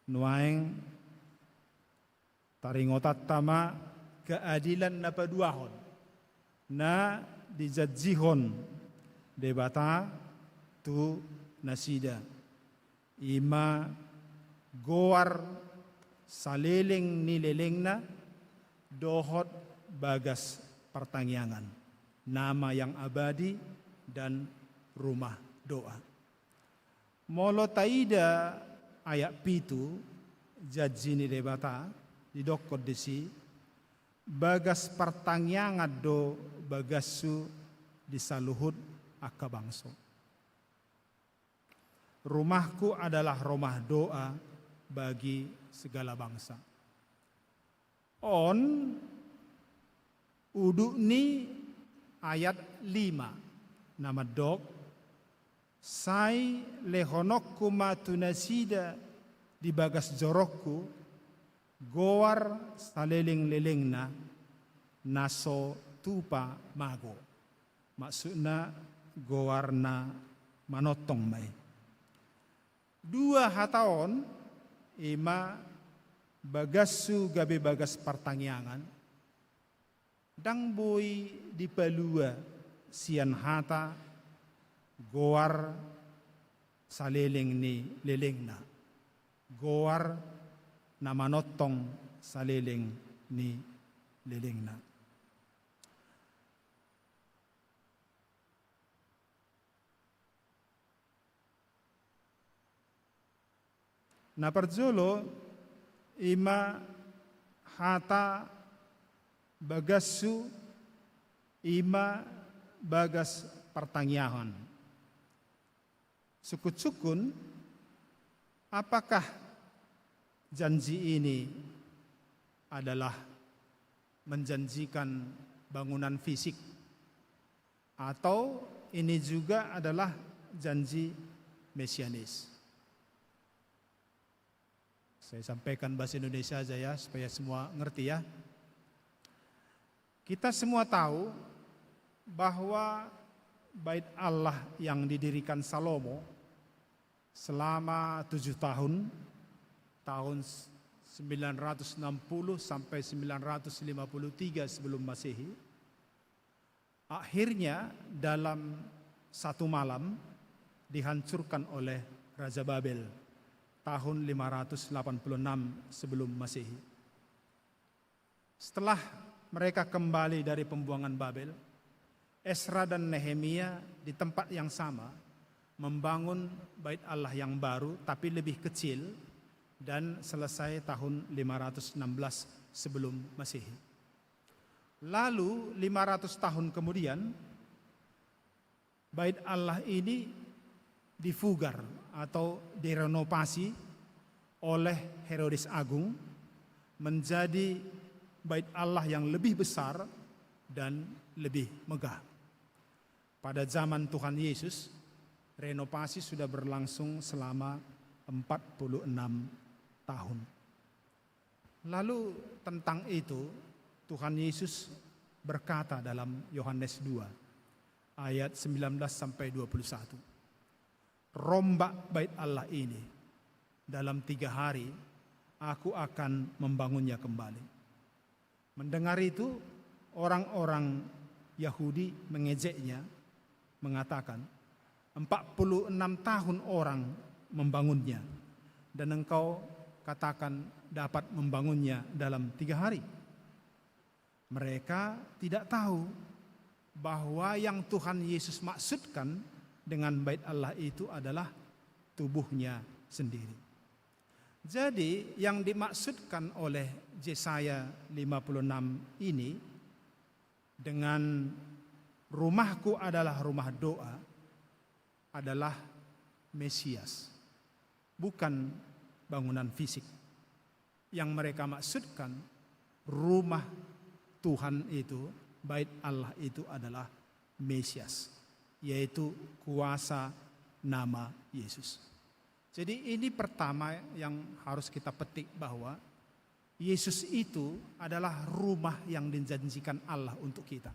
Nuaing taringotat tama keadilan na paduahon na dijajihon debata tu nasida ima goar saliling nileleng na dohot bagas pertangyangan, nama yang abadi dan rumah doa. Molo taida ayat pitu jaji ni debata di dokod desi bagas pertangyangan do bagasu di saluhud akabangso. Rumahku adalah rumah doa bagi segala bangsa. On uduk ni ayat 5 nama dok sai lehonokku matunasida di bagas jorokku goar saleling-lelengna naso tupa mago. Maksudna goarna manotong mai. Dua hataon ima bagasu gabe bagas partangyangan dang boy di palua sian hata goar saleleng ni lelengna goar na manotong saleleng ni lelengna. Na perjolo ima hata bagasu ima bagas pertangyahan. Sukut-sukun apakah janji ini adalah menjanjikan bangunan fisik atau ini juga adalah janji mesianis. Saya sampaikan bahasa Indonesia aja ya supaya semua ngerti ya. Kita semua tahu bahwa bait Allah yang didirikan Salomo selama 7 tahun, tahun 960 sampai 953 sebelum Masehi, akhirnya dalam satu malam dihancurkan oleh Raja Babel tahun 586 sebelum Masehi. Setelah mereka kembali dari pembuangan Babel, Esra dan Nehemia di tempat yang sama membangun bait Allah yang baru tapi lebih kecil dan selesai tahun 516 sebelum Masehi. Lalu 500 tahun kemudian bait Allah ini difugar atau direnovasi oleh Herodes Agung menjadi bait Allah yang lebih besar dan lebih megah. Pada zaman Tuhan Yesus, renovasi sudah berlangsung selama 46 tahun. Lalu tentang itu Tuhan Yesus berkata dalam Yohanes 2 ayat 19 sampai 21. Rombak bait Allah ini dalam 3 hari aku akan membangunnya kembali. Mendengar itu orang-orang Yahudi mengejeknya, mengatakan 46 tahun orang membangunnya dan engkau katakan dapat membangunnya dalam 3 hari. Mereka tidak tahu bahwa yang Tuhan Yesus maksudkan dengan bait Allah itu adalah tubuhnya sendiri. Jadi yang dimaksudkan oleh Yesaya 56 ini dengan rumahku adalah rumah doa adalah Mesias, bukan bangunan fisik. Yang mereka maksudkan rumah Tuhan itu, bait Allah itu adalah Mesias, yaitu kuasa nama Yesus. Jadi ini pertama yang harus kita petik, bahwa Yesus itu adalah rumah yang dijanjikan Allah untuk kita.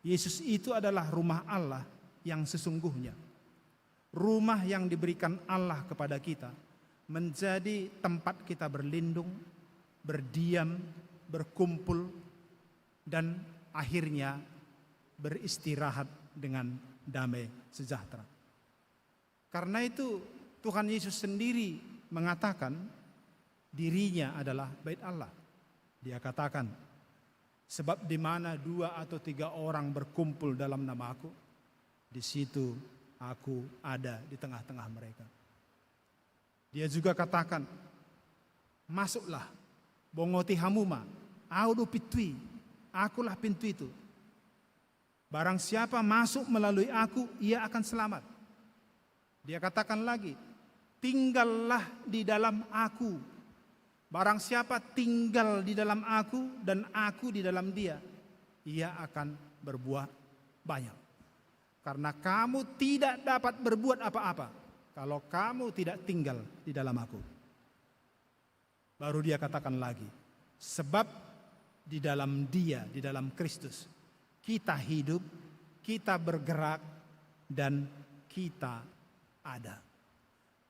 Yesus itu adalah rumah Allah yang sesungguhnya. Rumah yang diberikan Allah kepada kita menjadi tempat kita berlindung, berdiam, berkumpul, dan akhirnya beristirahat dengan damai sejahtera. Karena itu Tuhan Yesus sendiri mengatakan dirinya adalah bait Allah. Dia katakan, sebab di mana 2 atau 3 orang berkumpul dalam nama-Ku, di situ Aku ada di tengah-tengah mereka. Dia juga katakan, masuklah, bongoti hamuma, audu pitui, akulah pintu itu. Barang siapa masuk melalui Aku, ia akan selamat. Dia katakan lagi, tinggallah di dalam Aku. Barang siapa tinggal di dalam Aku dan Aku di dalam dia, ia akan berbuah banyak. Karena kamu tidak dapat berbuat apa-apa kalau kamu tidak tinggal di dalam Aku. Baru dia katakan lagi, sebab di dalam Dia, di dalam Kristus, kita hidup, kita bergerak, dan kita ada.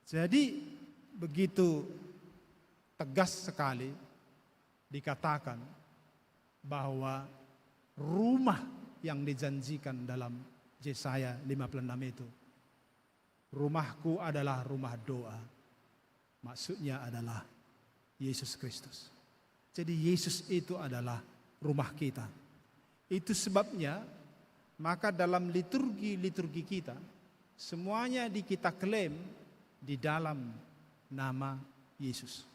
Jadi begitu tegas sekali dikatakan bahwa rumah yang dijanjikan dalam Yesaya 56 itu, rumahku adalah rumah doa. Maksudnya adalah Yesus Kristus. Jadi Yesus itu adalah rumah kita. Itu sebabnya maka dalam liturgi-liturgi kita, semuanya kita klaim di dalam nama Yesus.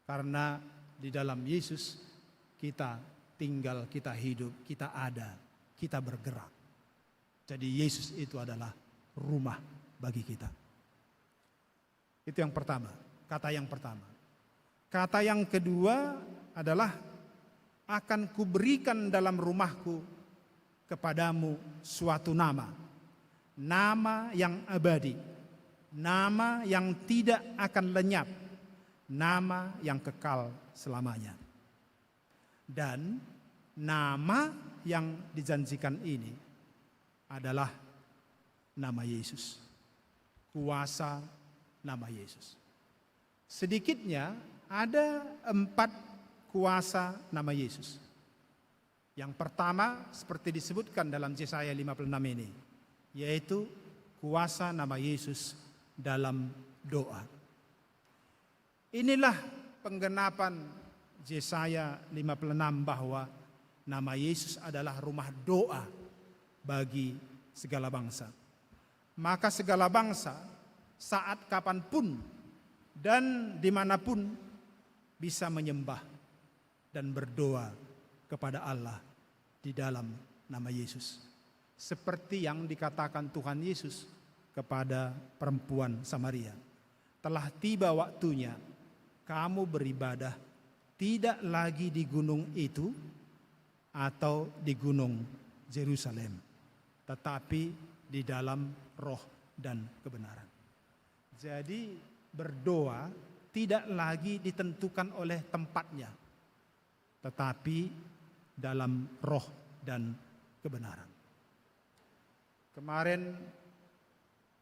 Karena di dalam Yesus kita tinggal, kita hidup, kita ada, kita bergerak. Jadi Yesus itu adalah rumah bagi kita. Itu yang pertama, kata yang pertama. Kata yang kedua adalah, akan kuberikan dalam rumahku kepadamu suatu nama. Nama yang abadi, nama yang tidak akan lenyap, nama yang kekal selamanya. Dan nama yang dijanjikan ini adalah nama Yesus. Kuasa nama Yesus. Sedikitnya ada 4 kuasa nama Yesus. Yang pertama seperti disebutkan dalam Yesaya 56 ini, yaitu kuasa nama Yesus dalam doa. Inilah penggenapan Yesaya 56 bahwa nama Yesus adalah rumah doa bagi segala bangsa. Maka segala bangsa saat kapanpun dan dimanapun bisa menyembah dan berdoa kepada Allah di dalam nama Yesus. Seperti yang dikatakan Tuhan Yesus kepada perempuan Samaria. Telah tiba waktunya kamu beribadah tidak lagi di gunung itu atau di gunung Yerusalem, tetapi di dalam roh dan kebenaran. Jadi berdoa tidak lagi ditentukan oleh tempatnya, tetapi dalam roh dan kebenaran. Kemarin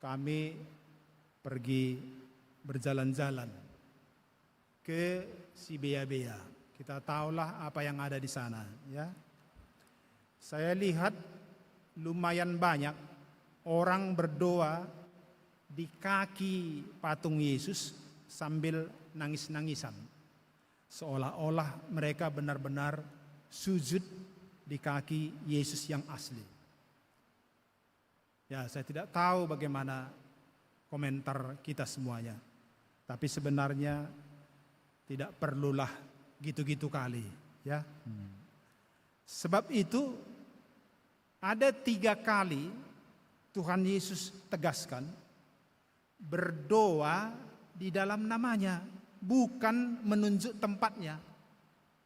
kami pergi berjalan-jalan ke Sibea-bea. Kita tahulah apa yang ada di sana, ya. Saya lihat lumayan banyak orang berdoa di kaki patung Yesus sambil nangis-nangisan. Seolah-olah mereka benar-benar sujud di kaki Yesus yang asli. Ya, saya tidak tahu bagaimana komentar kita semuanya. Tapi sebenarnya tidak perlulah gitu-gitu kali, ya. Sebab itu ada 3 kali Tuhan Yesus tegaskan berdoa di dalam namanya, bukan menunjuk tempatnya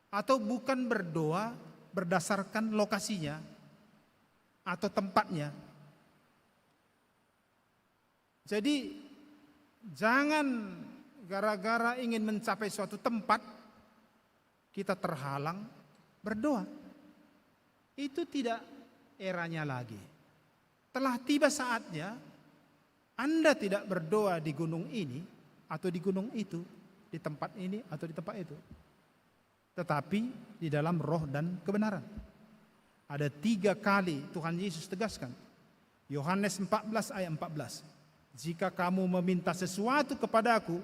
atau bukan berdoa berdasarkan lokasinya, atau tempatnya. Jadi jangan gara-gara ingin mencapai suatu tempat kita terhalang berdoa. Itu tidak eranya lagi. Telah tiba saatnya Anda tidak berdoa di gunung ini atau di gunung itu, di tempat ini atau di tempat itu, tetapi di dalam roh dan kebenaran. Ada 3 kali Tuhan Yesus tegaskan. Yohanes 14 ayat 14. Jika kamu meminta sesuatu kepadaku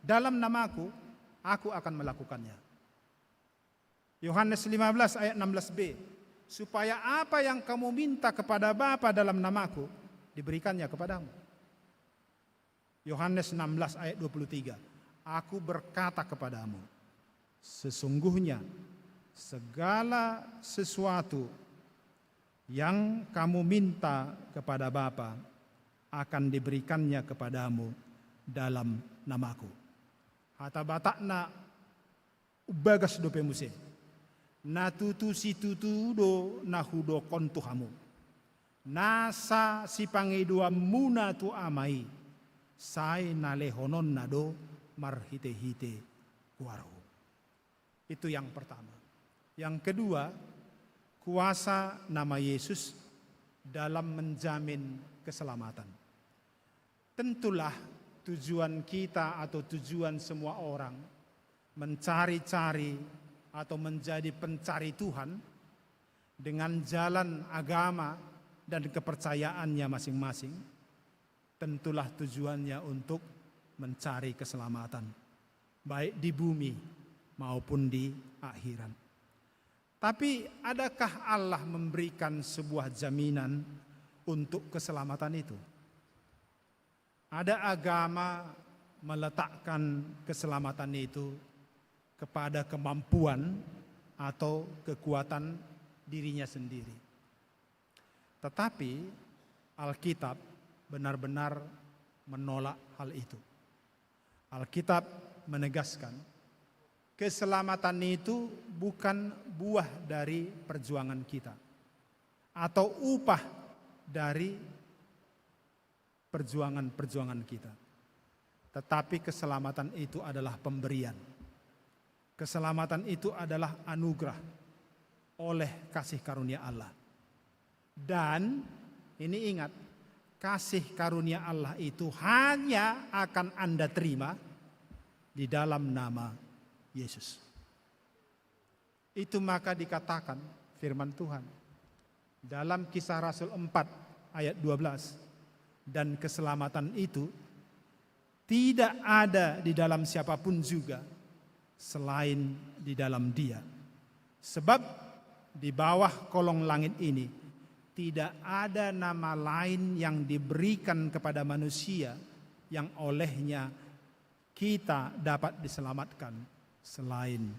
dalam namaku, aku akan melakukannya. Yohanes 15 ayat 16b. Supaya apa yang kamu minta kepada Bapa dalam namaku, diberikannya kepadamu. Yohanes 16 ayat 23. Aku berkata kepadamu, sesungguhnya segala sesuatu yang kamu minta kepada Bapa akan diberikannya kepadamu dalam namaku. Hata batakna ubagas dope muse. Natutu situtu do nahudo kontuhamu. Nasa si pangedua muna tu amai. Sai nalehonon nado marhite-hite kuaro. Itu yang pertama. Yang kedua, kuasa nama Yesus dalam menjamin keselamatan. Tentulah tujuan kita atau tujuan semua orang mencari-cari atau menjadi pencari Tuhan dengan jalan agama dan kepercayaannya masing-masing. Tentulah tujuannya untuk mencari keselamatan, baik di bumi maupun di akhirat. Tapi adakah Allah memberikan sebuah jaminan untuk keselamatan itu? Ada agama meletakkan keselamatan itu kepada kemampuan atau kekuatan dirinya sendiri. Tetapi Alkitab benar-benar menolak hal itu. Alkitab menegaskan keselamatan itu bukan buah dari perjuangan kita atau upah dari perjuangan-perjuangan kita. Tetapi keselamatan itu adalah pemberian. Keselamatan itu adalah anugerah oleh kasih karunia Allah. Dan ini ingat, kasih karunia Allah itu hanya akan Anda terima di dalam nama Yesus. Itu maka dikatakan firman Tuhan dalam Kisah Rasul 4 ayat 12. Dan keselamatan itu tidak ada di dalam siapapun juga selain di dalam Dia. Sebab di bawah kolong langit ini tidak ada nama lain yang diberikan kepada manusia yang olehnya kita dapat diselamatkan selain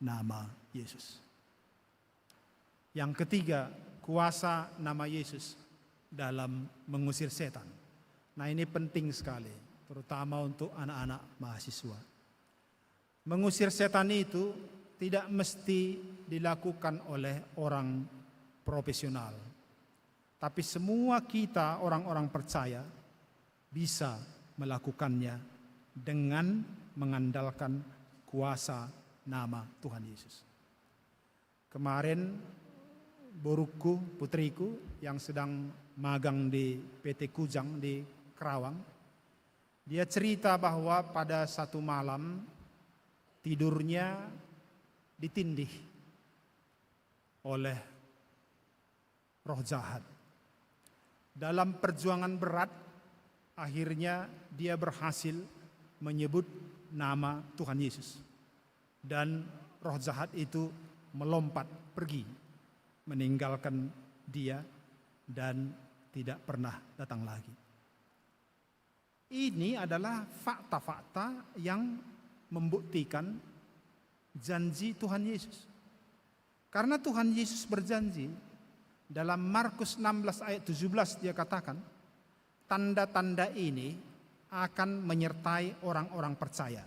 nama Yesus. Yang ketiga, kuasa nama Yesus dalam mengusir setan. Nah, ini penting sekali, terutama untuk anak-anak mahasiswa. Mengusir setan itu tidak mesti dilakukan oleh orang profesional. Tapi semua kita orang-orang percaya bisa melakukannya dengan mengandalkan kuasa nama Tuhan Yesus. Kemarin buruku, putriku yang sedang magang di PT Kujang di Kerawang, dia cerita bahwa pada satu malam tidurnya ditindih oleh roh jahat. Dalam perjuangan berat, akhirnya dia berhasil menyebut nama Tuhan Yesus. Dan roh jahat itu melompat pergi, meninggalkan dia dan tidak pernah datang lagi. Ini adalah fakta-fakta yang membuktikan janji Tuhan Yesus. Karena Tuhan Yesus berjanji dalam Markus 16 ayat 17 dia katakan, tanda-tanda ini akan menyertai orang-orang percaya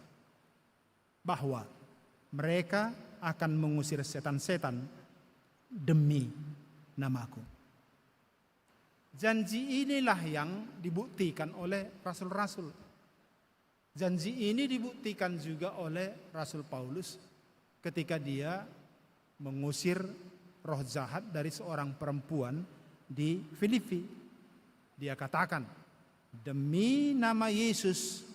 bahwa mereka akan mengusir setan-setan demi namaku. Janji inilah yang dibuktikan oleh rasul-rasul. Janji ini dibuktikan juga oleh Rasul Paulus ketika dia mengusir roh jahat dari seorang perempuan di Filipi. Dia katakan, demi nama Yesus,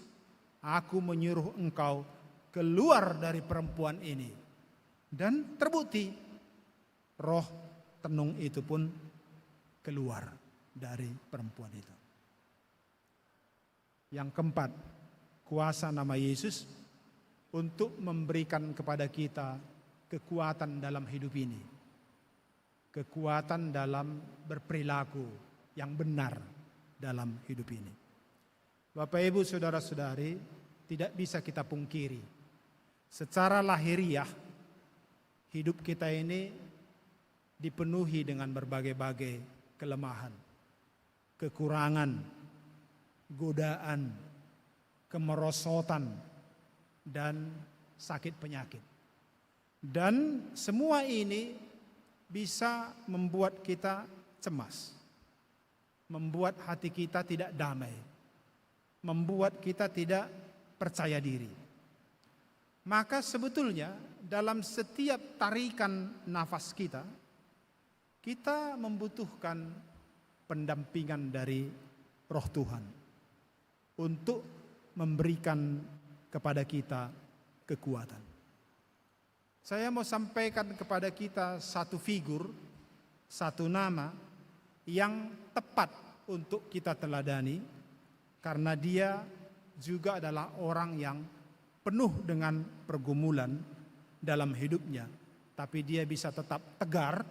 aku menyuruh engkau keluar dari perempuan ini. Dan terbukti, roh tenung itu pun keluar dari perempuan itu. Yang keempat, kuasa nama Yesus untuk memberikan kepada kita kekuatan dalam hidup ini. Kekuatan dalam berperilaku yang benar dalam hidup ini. Bapak Ibu saudara-saudari, tidak bisa kita pungkiri. Secara lahiriah, hidup kita ini dipenuhi dengan berbagai-bagai kelemahan, kekurangan, godaan, kemerosotan, dan sakit penyakit. Dan semua ini bisa membuat kita cemas, membuat hati kita tidak damai, membuat kita tidak percaya diri. Maka sebetulnya dalam setiap tarikan nafas kita membutuhkan pendampingan dari Roh Tuhan untuk memberikan kepada kita kekuatan. Saya mau sampaikan kepada kita satu figur, satu nama yang tepat untuk kita teladani, karena dia juga adalah orang yang penuh dengan pergumulan dalam hidupnya, tapi dia bisa tetap tegar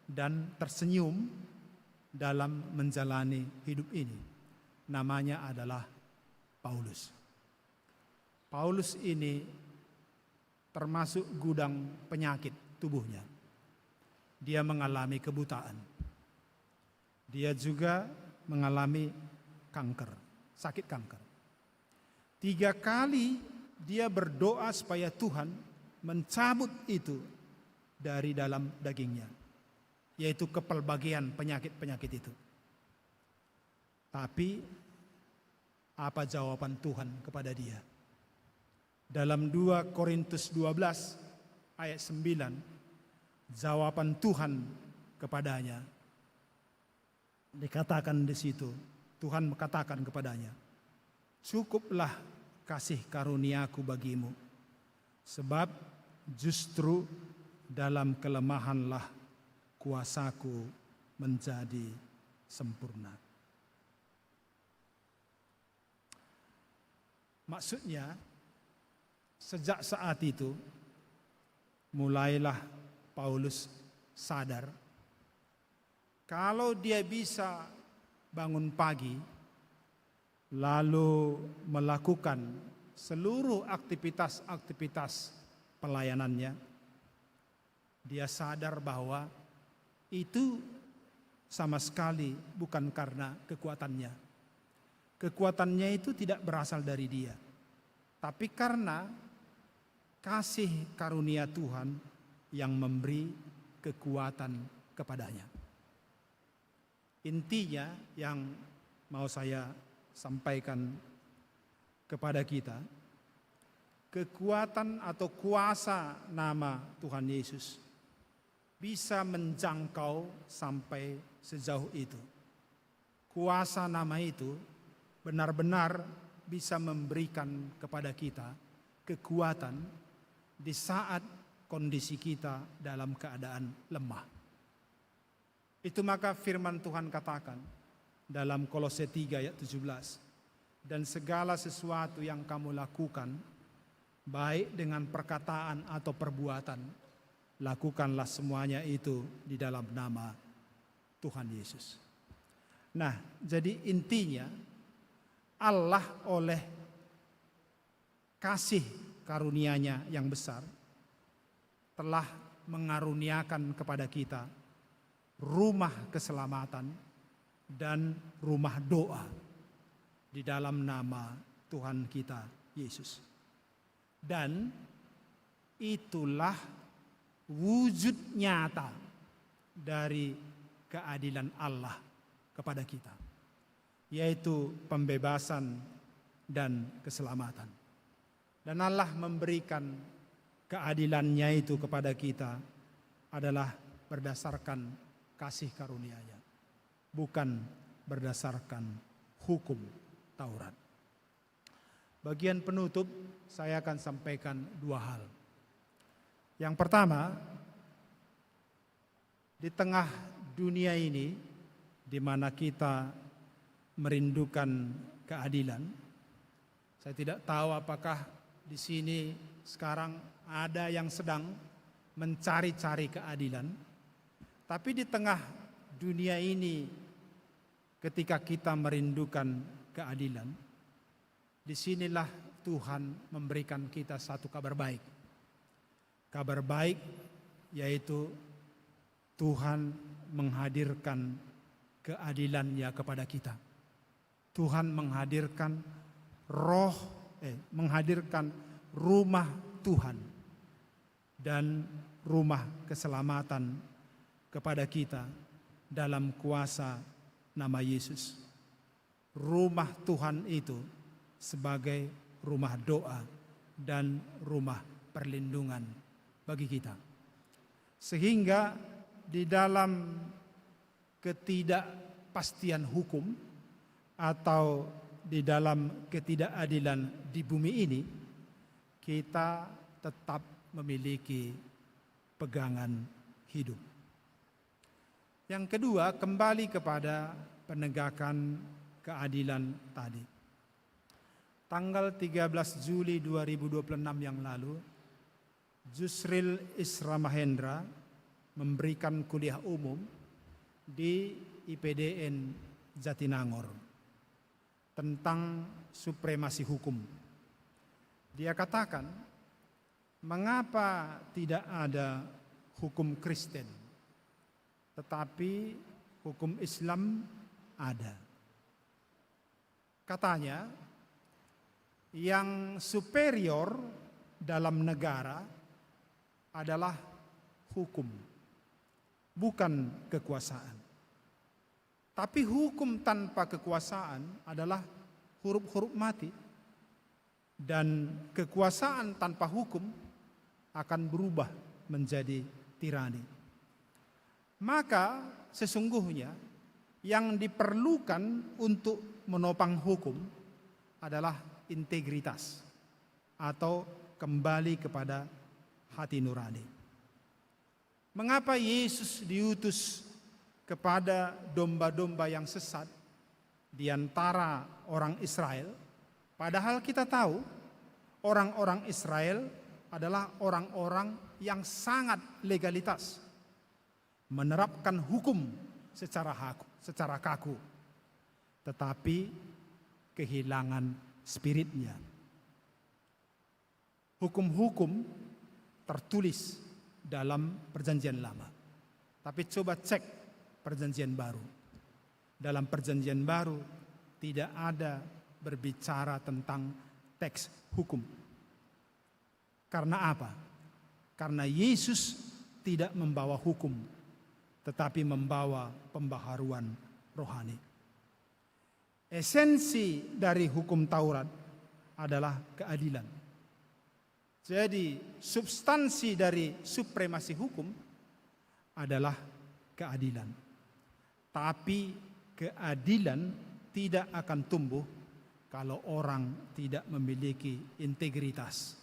dan tersenyum dalam menjalani hidup ini. Namanya adalah Paulus. Paulus ini termasuk gudang penyakit tubuhnya. Dia mengalami kebutaan. Dia juga mengalami kanker, sakit kanker. 3 kali dia berdoa supaya Tuhan mencabut itu dari dalam dagingnya, yaitu kepelbagian penyakit-penyakit itu. Tapi apa jawaban Tuhan kepada dia? Dalam 2 Korintus 12 ayat 9, jawaban Tuhan kepadanya dikatakan di situ. Tuhan mengatakan kepadanya, cukuplah kasih karuniaku bagimu, sebab justru dalam kelemahanlah kuasaku menjadi sempurna. Maksudnya, sejak saat itu mulailah Paulus sadar kalau dia bisa bangun pagi lalu melakukan seluruh aktivitas-aktivitas pelayanannya, dia sadar bahwa itu sama sekali bukan karena kekuatannya. Kekuatannya itu tidak berasal dari dia, tapi karena kasih karunia Tuhan yang memberi kekuatan kepadanya. Intinya yang mau saya sampaikan kepada kita, kekuatan atau kuasa nama Tuhan Yesus bisa menjangkau sampai sejauh itu. Kuasa nama itu benar-benar bisa memberikan kepada kita kekuatan di saat kondisi kita dalam keadaan lemah. Itu maka firman Tuhan katakan dalam Kolose 3 ayat 17, dan segala sesuatu yang kamu lakukan, baik dengan perkataan atau perbuatan, lakukanlah semuanya itu di dalam nama Tuhan Yesus. Nah, jadi intinya Allah oleh kasih karunia-Nya yang besar telah mengaruniakan kepada kita rumah keselamatan dan rumah doa di dalam nama Tuhan kita Yesus. Dan itulah wujud nyata dari keadilan Allah kepada kita, yaitu pembebasan dan keselamatan. Dan Allah memberikan keadilannya itu kepada kita adalah berdasarkan kasih karunia-Nya, bukan berdasarkan hukum Taurat. Bagian penutup saya akan sampaikan dua hal. Yang pertama, di tengah dunia ini di mana kita merindukan keadilan, saya tidak tahu apakah di sini sekarang ada yang sedang mencari-cari keadilan, tapi di tengah dunia ini ketika kita merindukan keadilan, disinilah Tuhan memberikan kita satu kabar baik. Kabar baik yaitu Tuhan menghadirkan keadilannya kepada kita. Tuhan menghadirkan menghadirkan rumah Tuhan dan rumah keselamatan kepada kita dalam kuasa nama Yesus. Rumah Tuhan itu sebagai rumah doa dan rumah perlindungan bagi kita. Sehingga di dalam ketidakpastian hukum atau di dalam ketidakadilan di bumi ini, kita tetap memiliki pegangan hidup. Yang kedua, kembali kepada penegakan keadilan tadi. Tanggal 13 Juli 2026 yang lalu, Jusril Isra Mahendra memberikan kuliah umum di IPDN Jatinangor tentang supremasi hukum. Dia katakan, mengapa tidak ada hukum Kristen, tetapi hukum Islam ada. Katanya, yang superior dalam negara adalah hukum, bukan kekuasaan. Tapi hukum tanpa kekuasaan adalah huruf-huruf mati. Dan kekuasaan tanpa hukum akan berubah menjadi tirani. Maka sesungguhnya yang diperlukan untuk menopang hukum adalah integritas atau kembali kepada hati nurani. Mengapa Yesus diutus kepada domba-domba yang sesat di antara orang Israel, padahal kita tahu orang-orang Israel adalah orang-orang yang sangat legalitas, menerapkan hukum secara kaku, tetapi kehilangan spiritnya. Hukum-hukum tertulis dalam Perjanjian Lama, tapi coba cek Perjanjian Baru. Dalam Perjanjian Baru tidak ada berbicara tentang teks hukum. Karena apa? Karena Yesus tidak membawa hukum, tetapi membawa pembaharuan rohani. Esensi dari hukum Taurat adalah keadilan. Jadi substansi dari supremasi hukum adalah keadilan. Tapi keadilan tidak akan tumbuh kalau orang tidak memiliki integritas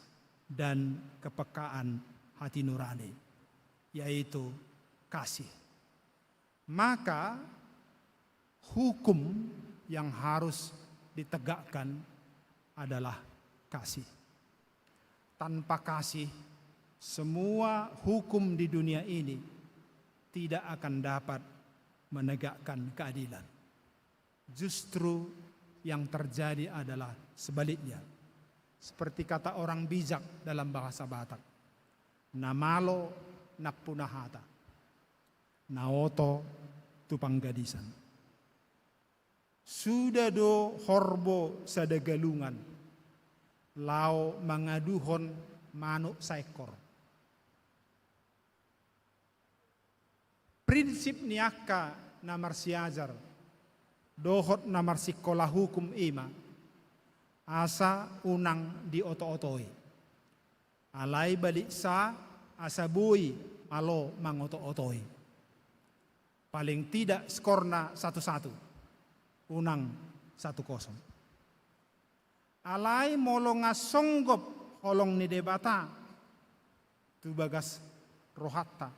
dan kepekaan hati nurani, yaitu kasih. Maka hukum yang harus ditegakkan adalah kasih. Tanpa kasih, semua hukum di dunia ini tidak akan dapat menegakkan keadilan. Justru yang terjadi adalah sebaliknya. Seperti kata orang bijak dalam bahasa Batak, namalo napunahata, naoto tupanggadisan. Sudah do horbo sadagalungan, lao mangaduhon manuk saekor. Prinsip niaka namar siajar dohot namar sikolah hukum ima asa unang di oto-otoi. Alai balik sa asa bui malo mangoto-otoi. Paling tidak skorna 1-1. Unang 1-0. Alai molo ngasonggop holong ni debata tu bagas rohatta.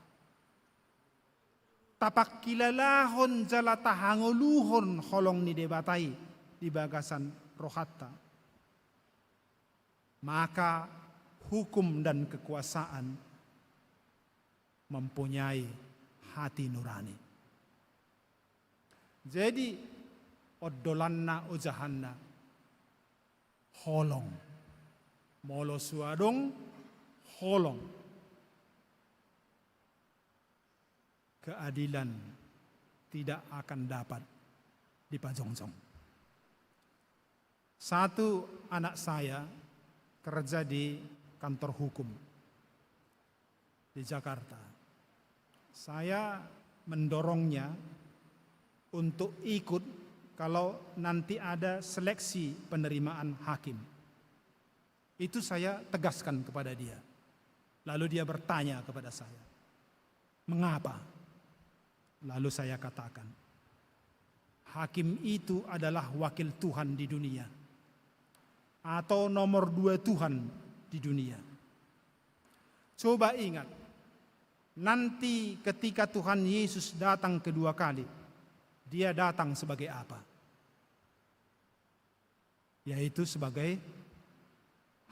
Tapak kilalahon jala tahanguluhon holong ni debatai di bagasan rohatta. Maka hukum dan kekuasaan mempunyai hati nurani. Jadi odolanna ujahanna holong. Molo suadong holong. Keadilan tidak akan dapat dipajongjong. Satu anak saya kerja di kantor hukum di Jakarta. Saya mendorongnya untuk ikut kalau nanti ada seleksi penerimaan hakim. Itu saya tegaskan kepada dia. Lalu dia bertanya kepada saya, mengapa? Lalu saya katakan, hakim itu adalah wakil Tuhan di dunia. Atau nomor 2 Tuhan di dunia. Coba ingat, nanti ketika Tuhan Yesus datang kedua kali, dia datang sebagai apa? Yaitu sebagai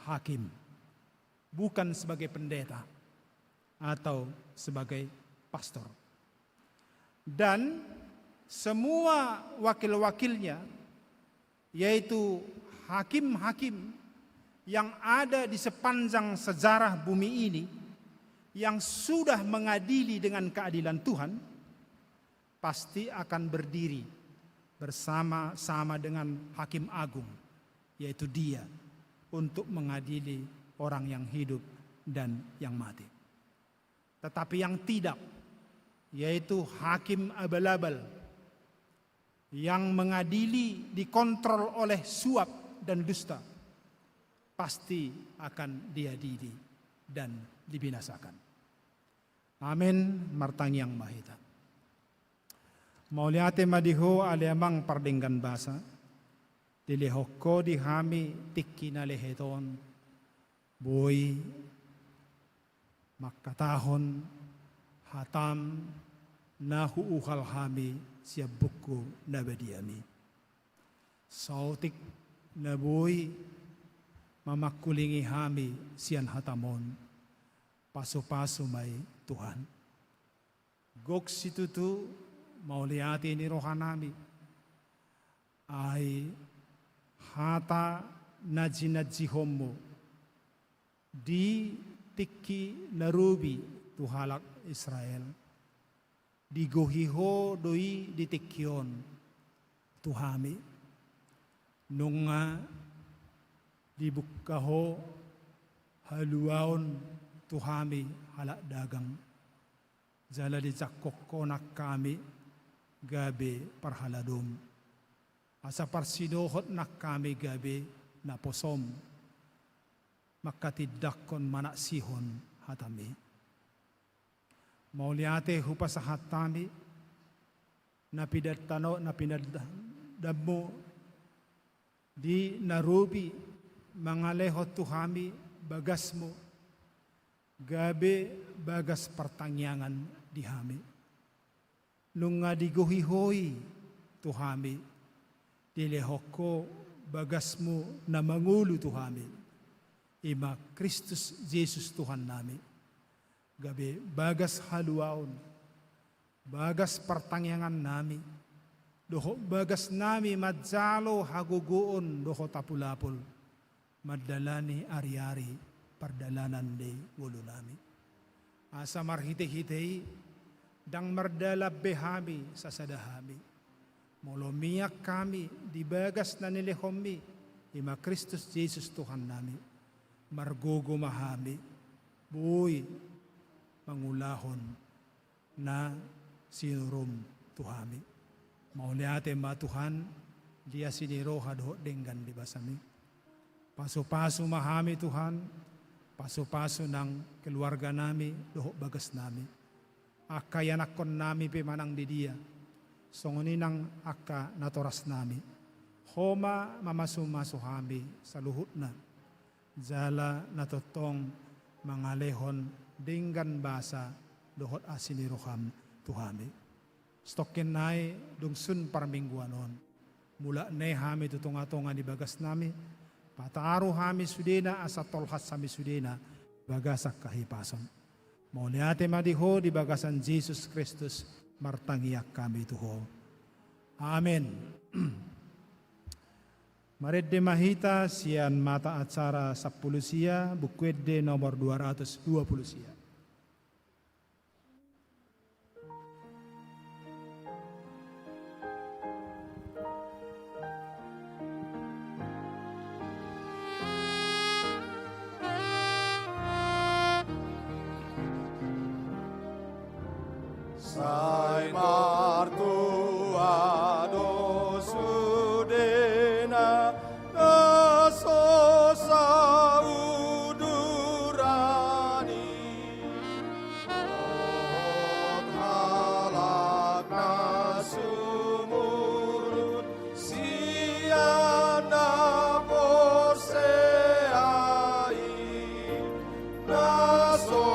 hakim, bukan sebagai pendeta atau sebagai pastor. Dan semua wakil-wakilnya, yaitu hakim-hakim yang ada di sepanjang sejarah bumi ini, yang sudah mengadili dengan keadilan Tuhan, pasti akan berdiri bersama-sama dengan hakim agung, yaitu dia, untuk mengadili orang yang hidup dan yang mati. Tetapi yang tidak, yaitu hakim abal-abal, yang mengadili dikontrol oleh suap dan dusta, pasti akan diadili dan dibinasakan. Amin. Martangyang mahita. Mauliate madiho aleamang pardenggan basa, dilehoko dihami tikina leheton, boy makatahon hatam nahuuhal hami siya buku nabadiami. Sautik naboy mamakulingi hami siyan hatamon paso-paso may Tuhan. Gok situtu mauliati ni rohanami ay hata najinajihommo di tiki narubi tuhalak Israel. Digohiho doi ditikyon tuhami. Nunga dibukaho haluaon tuhami halak dagang. Jala di jakokonak kami gabe parhaladom. Asa parsidohot nak kami gabe na posom. Makatidakon manak sihon hatami. Mauliate hupasahat tami napidatano napinadamo di narubi mangalehot tuhami bagasmo gabe bagas pertangyangan dihami nunga digohihoy tuhami dilehoko bagasmo na mangulu tuhami ima Kristus Yesus Tuhan nami gabe bagas haluaon, bagas pertangyangan nami, doho bagas nami madzalo haguguon doho tapulapul, madalani ari-ari pardalanan de wulu nami. Asa marhite-hitei, dang mardalab behami sa sadahami. Molomiyak kami di bagas na nilehomi, ima Kristus Jesus Tuhan nami, margogo mahami, buoy, mangulahon na sinurum tuhami. Mauliate ma Tuhan, dia sini roha doh dengan di basami. Paso-paso mahami Tuhan, paso-paso ng keluarga nami, doh bagas nami. Akayanakon nami pimanang di dia, songoninang aka natoras nami. Homa mamasumaso hami sa luhut na, jala natotong mga lehon dinggan basa dohot asiniroham Tuhami. Stokin nai dungsun parmingguanon. Mula ne hami tutunga-tunga di bagas nami. Pataaro hami sudena asa tolhas sami sudena bagasak kahipason. Mauliate madiho di bagasan Jesus Kristus martangiyak kami tuho. Amen. Maredde mahita sian mata acara 10 sia bukwedde nomor 220 sia.
Sai martuado sudena naso saudurani Ot halak nasumurut siana porseai naso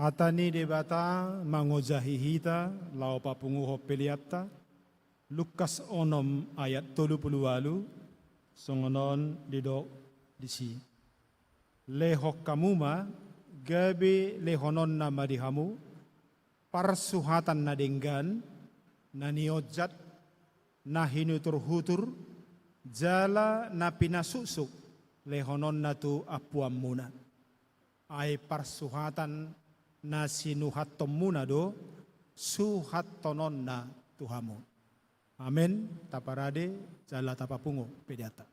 Hatani debata mangojahi hita lau papunguho peliatta Lukas onom ayat 38 songonon didok disi lehok kamuma gabe lehonon na madihamu parsuhatan na denggan na niojat na hinutur hutur jala na pinasusuk lehonon na tu apuam muna ay parsuhatan na sinuhat tomuna do suhat tonon na tuhamu. Amen. Taparade jala tapapungo pediata.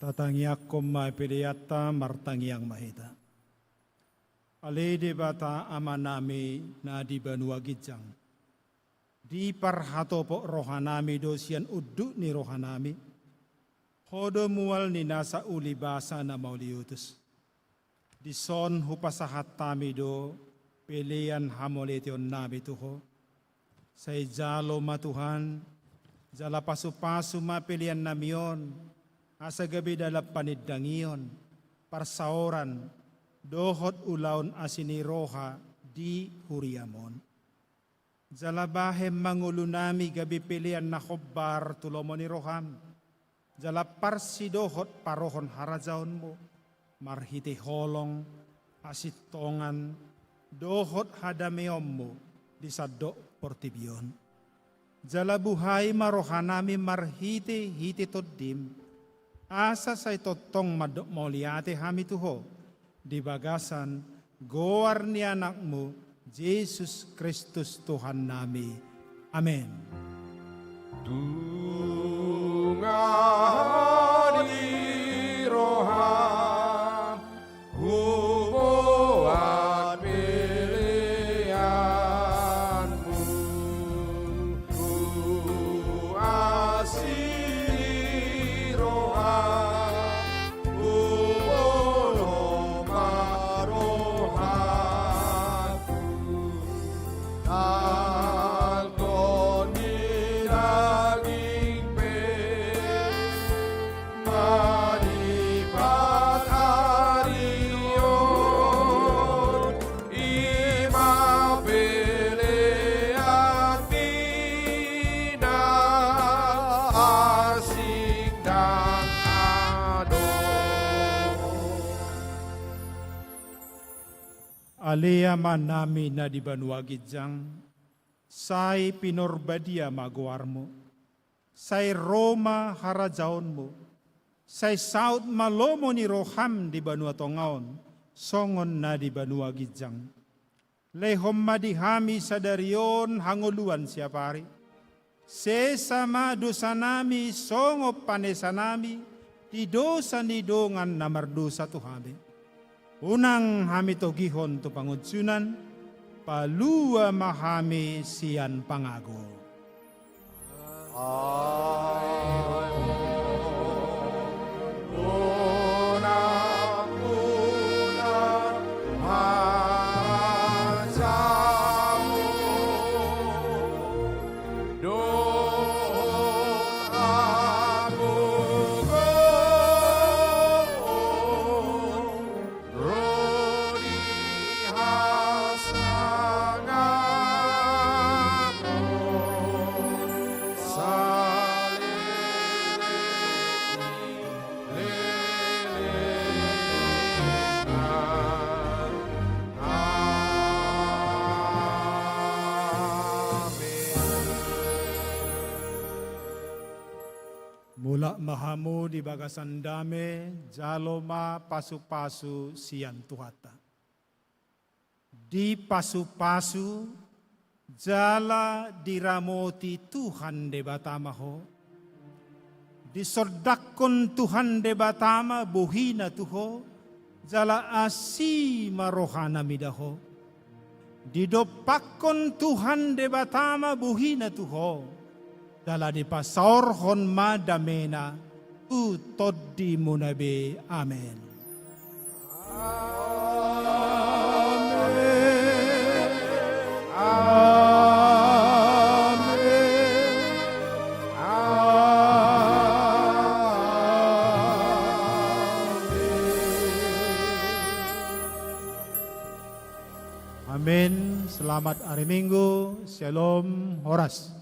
Tatangiakom mai piliata martangiang mahita. Ale debata amanami na di Banua Gijang. Di parhatopo rohanami dosian uduk ni rohanami. Hodo mual ni nasa uli basa na mauliutus. Di son hupasahat tami do pilihan hamoletion nabi tuho. Say jalo matuhan, jala pasu-pasu mapilihan namion, asa gabi dalap paniddangion, parsaoran, dohot ulaon asini roha di huriamon. Jala bahem mangulunami gabi pilihan na khobbar tulomoni roham, jala parsi dohot parohon harajaon mo, marhiti holong, asitongan, dohot hadameom mo, di sadok portibion. Jala buhay marohanami marhiti hiti todim, asa say totong moliate hami tuho, di bagasan goar ni anakmu, Jesus Kristus Tuhan nami. Amen.
Tungani roham huboan pilihanmu, ku asih roham hubono marohanku, talkoni daging manipat harion, ima pilihan bina asing dan adon.
Aliaman nami na di Banua Gijang, say pinorbadia maguarmo, say Roma harajaonmo, say saud malomo ni roham di Banua Tongaon, songon na di Banua Gijang. Lehom madihami sadarion hanguluan siapari, sesama dosa nami songop panesa nami, di dosa ni dongan namardosa tuhami. Unang hami togihon to pangudsunan, palua mahami sian pangago.
Unang-unang harajamu, doon aku rodi hasangamu,
Mula mahamu di bagasan dame, jaloma pasu-pasu sian tuhata. Di pasu-pasu, jala diramoti Tuhan de batamaho. Di sordakon Tuhan de batama buhina tuho, jala asi marohana midaho. Di dopakon Tuhan de batama buhina tuho, dala di pasorhon madamena utod di munabe. Amen. Amin. Selamat hari Minggu. Shalom. Horas.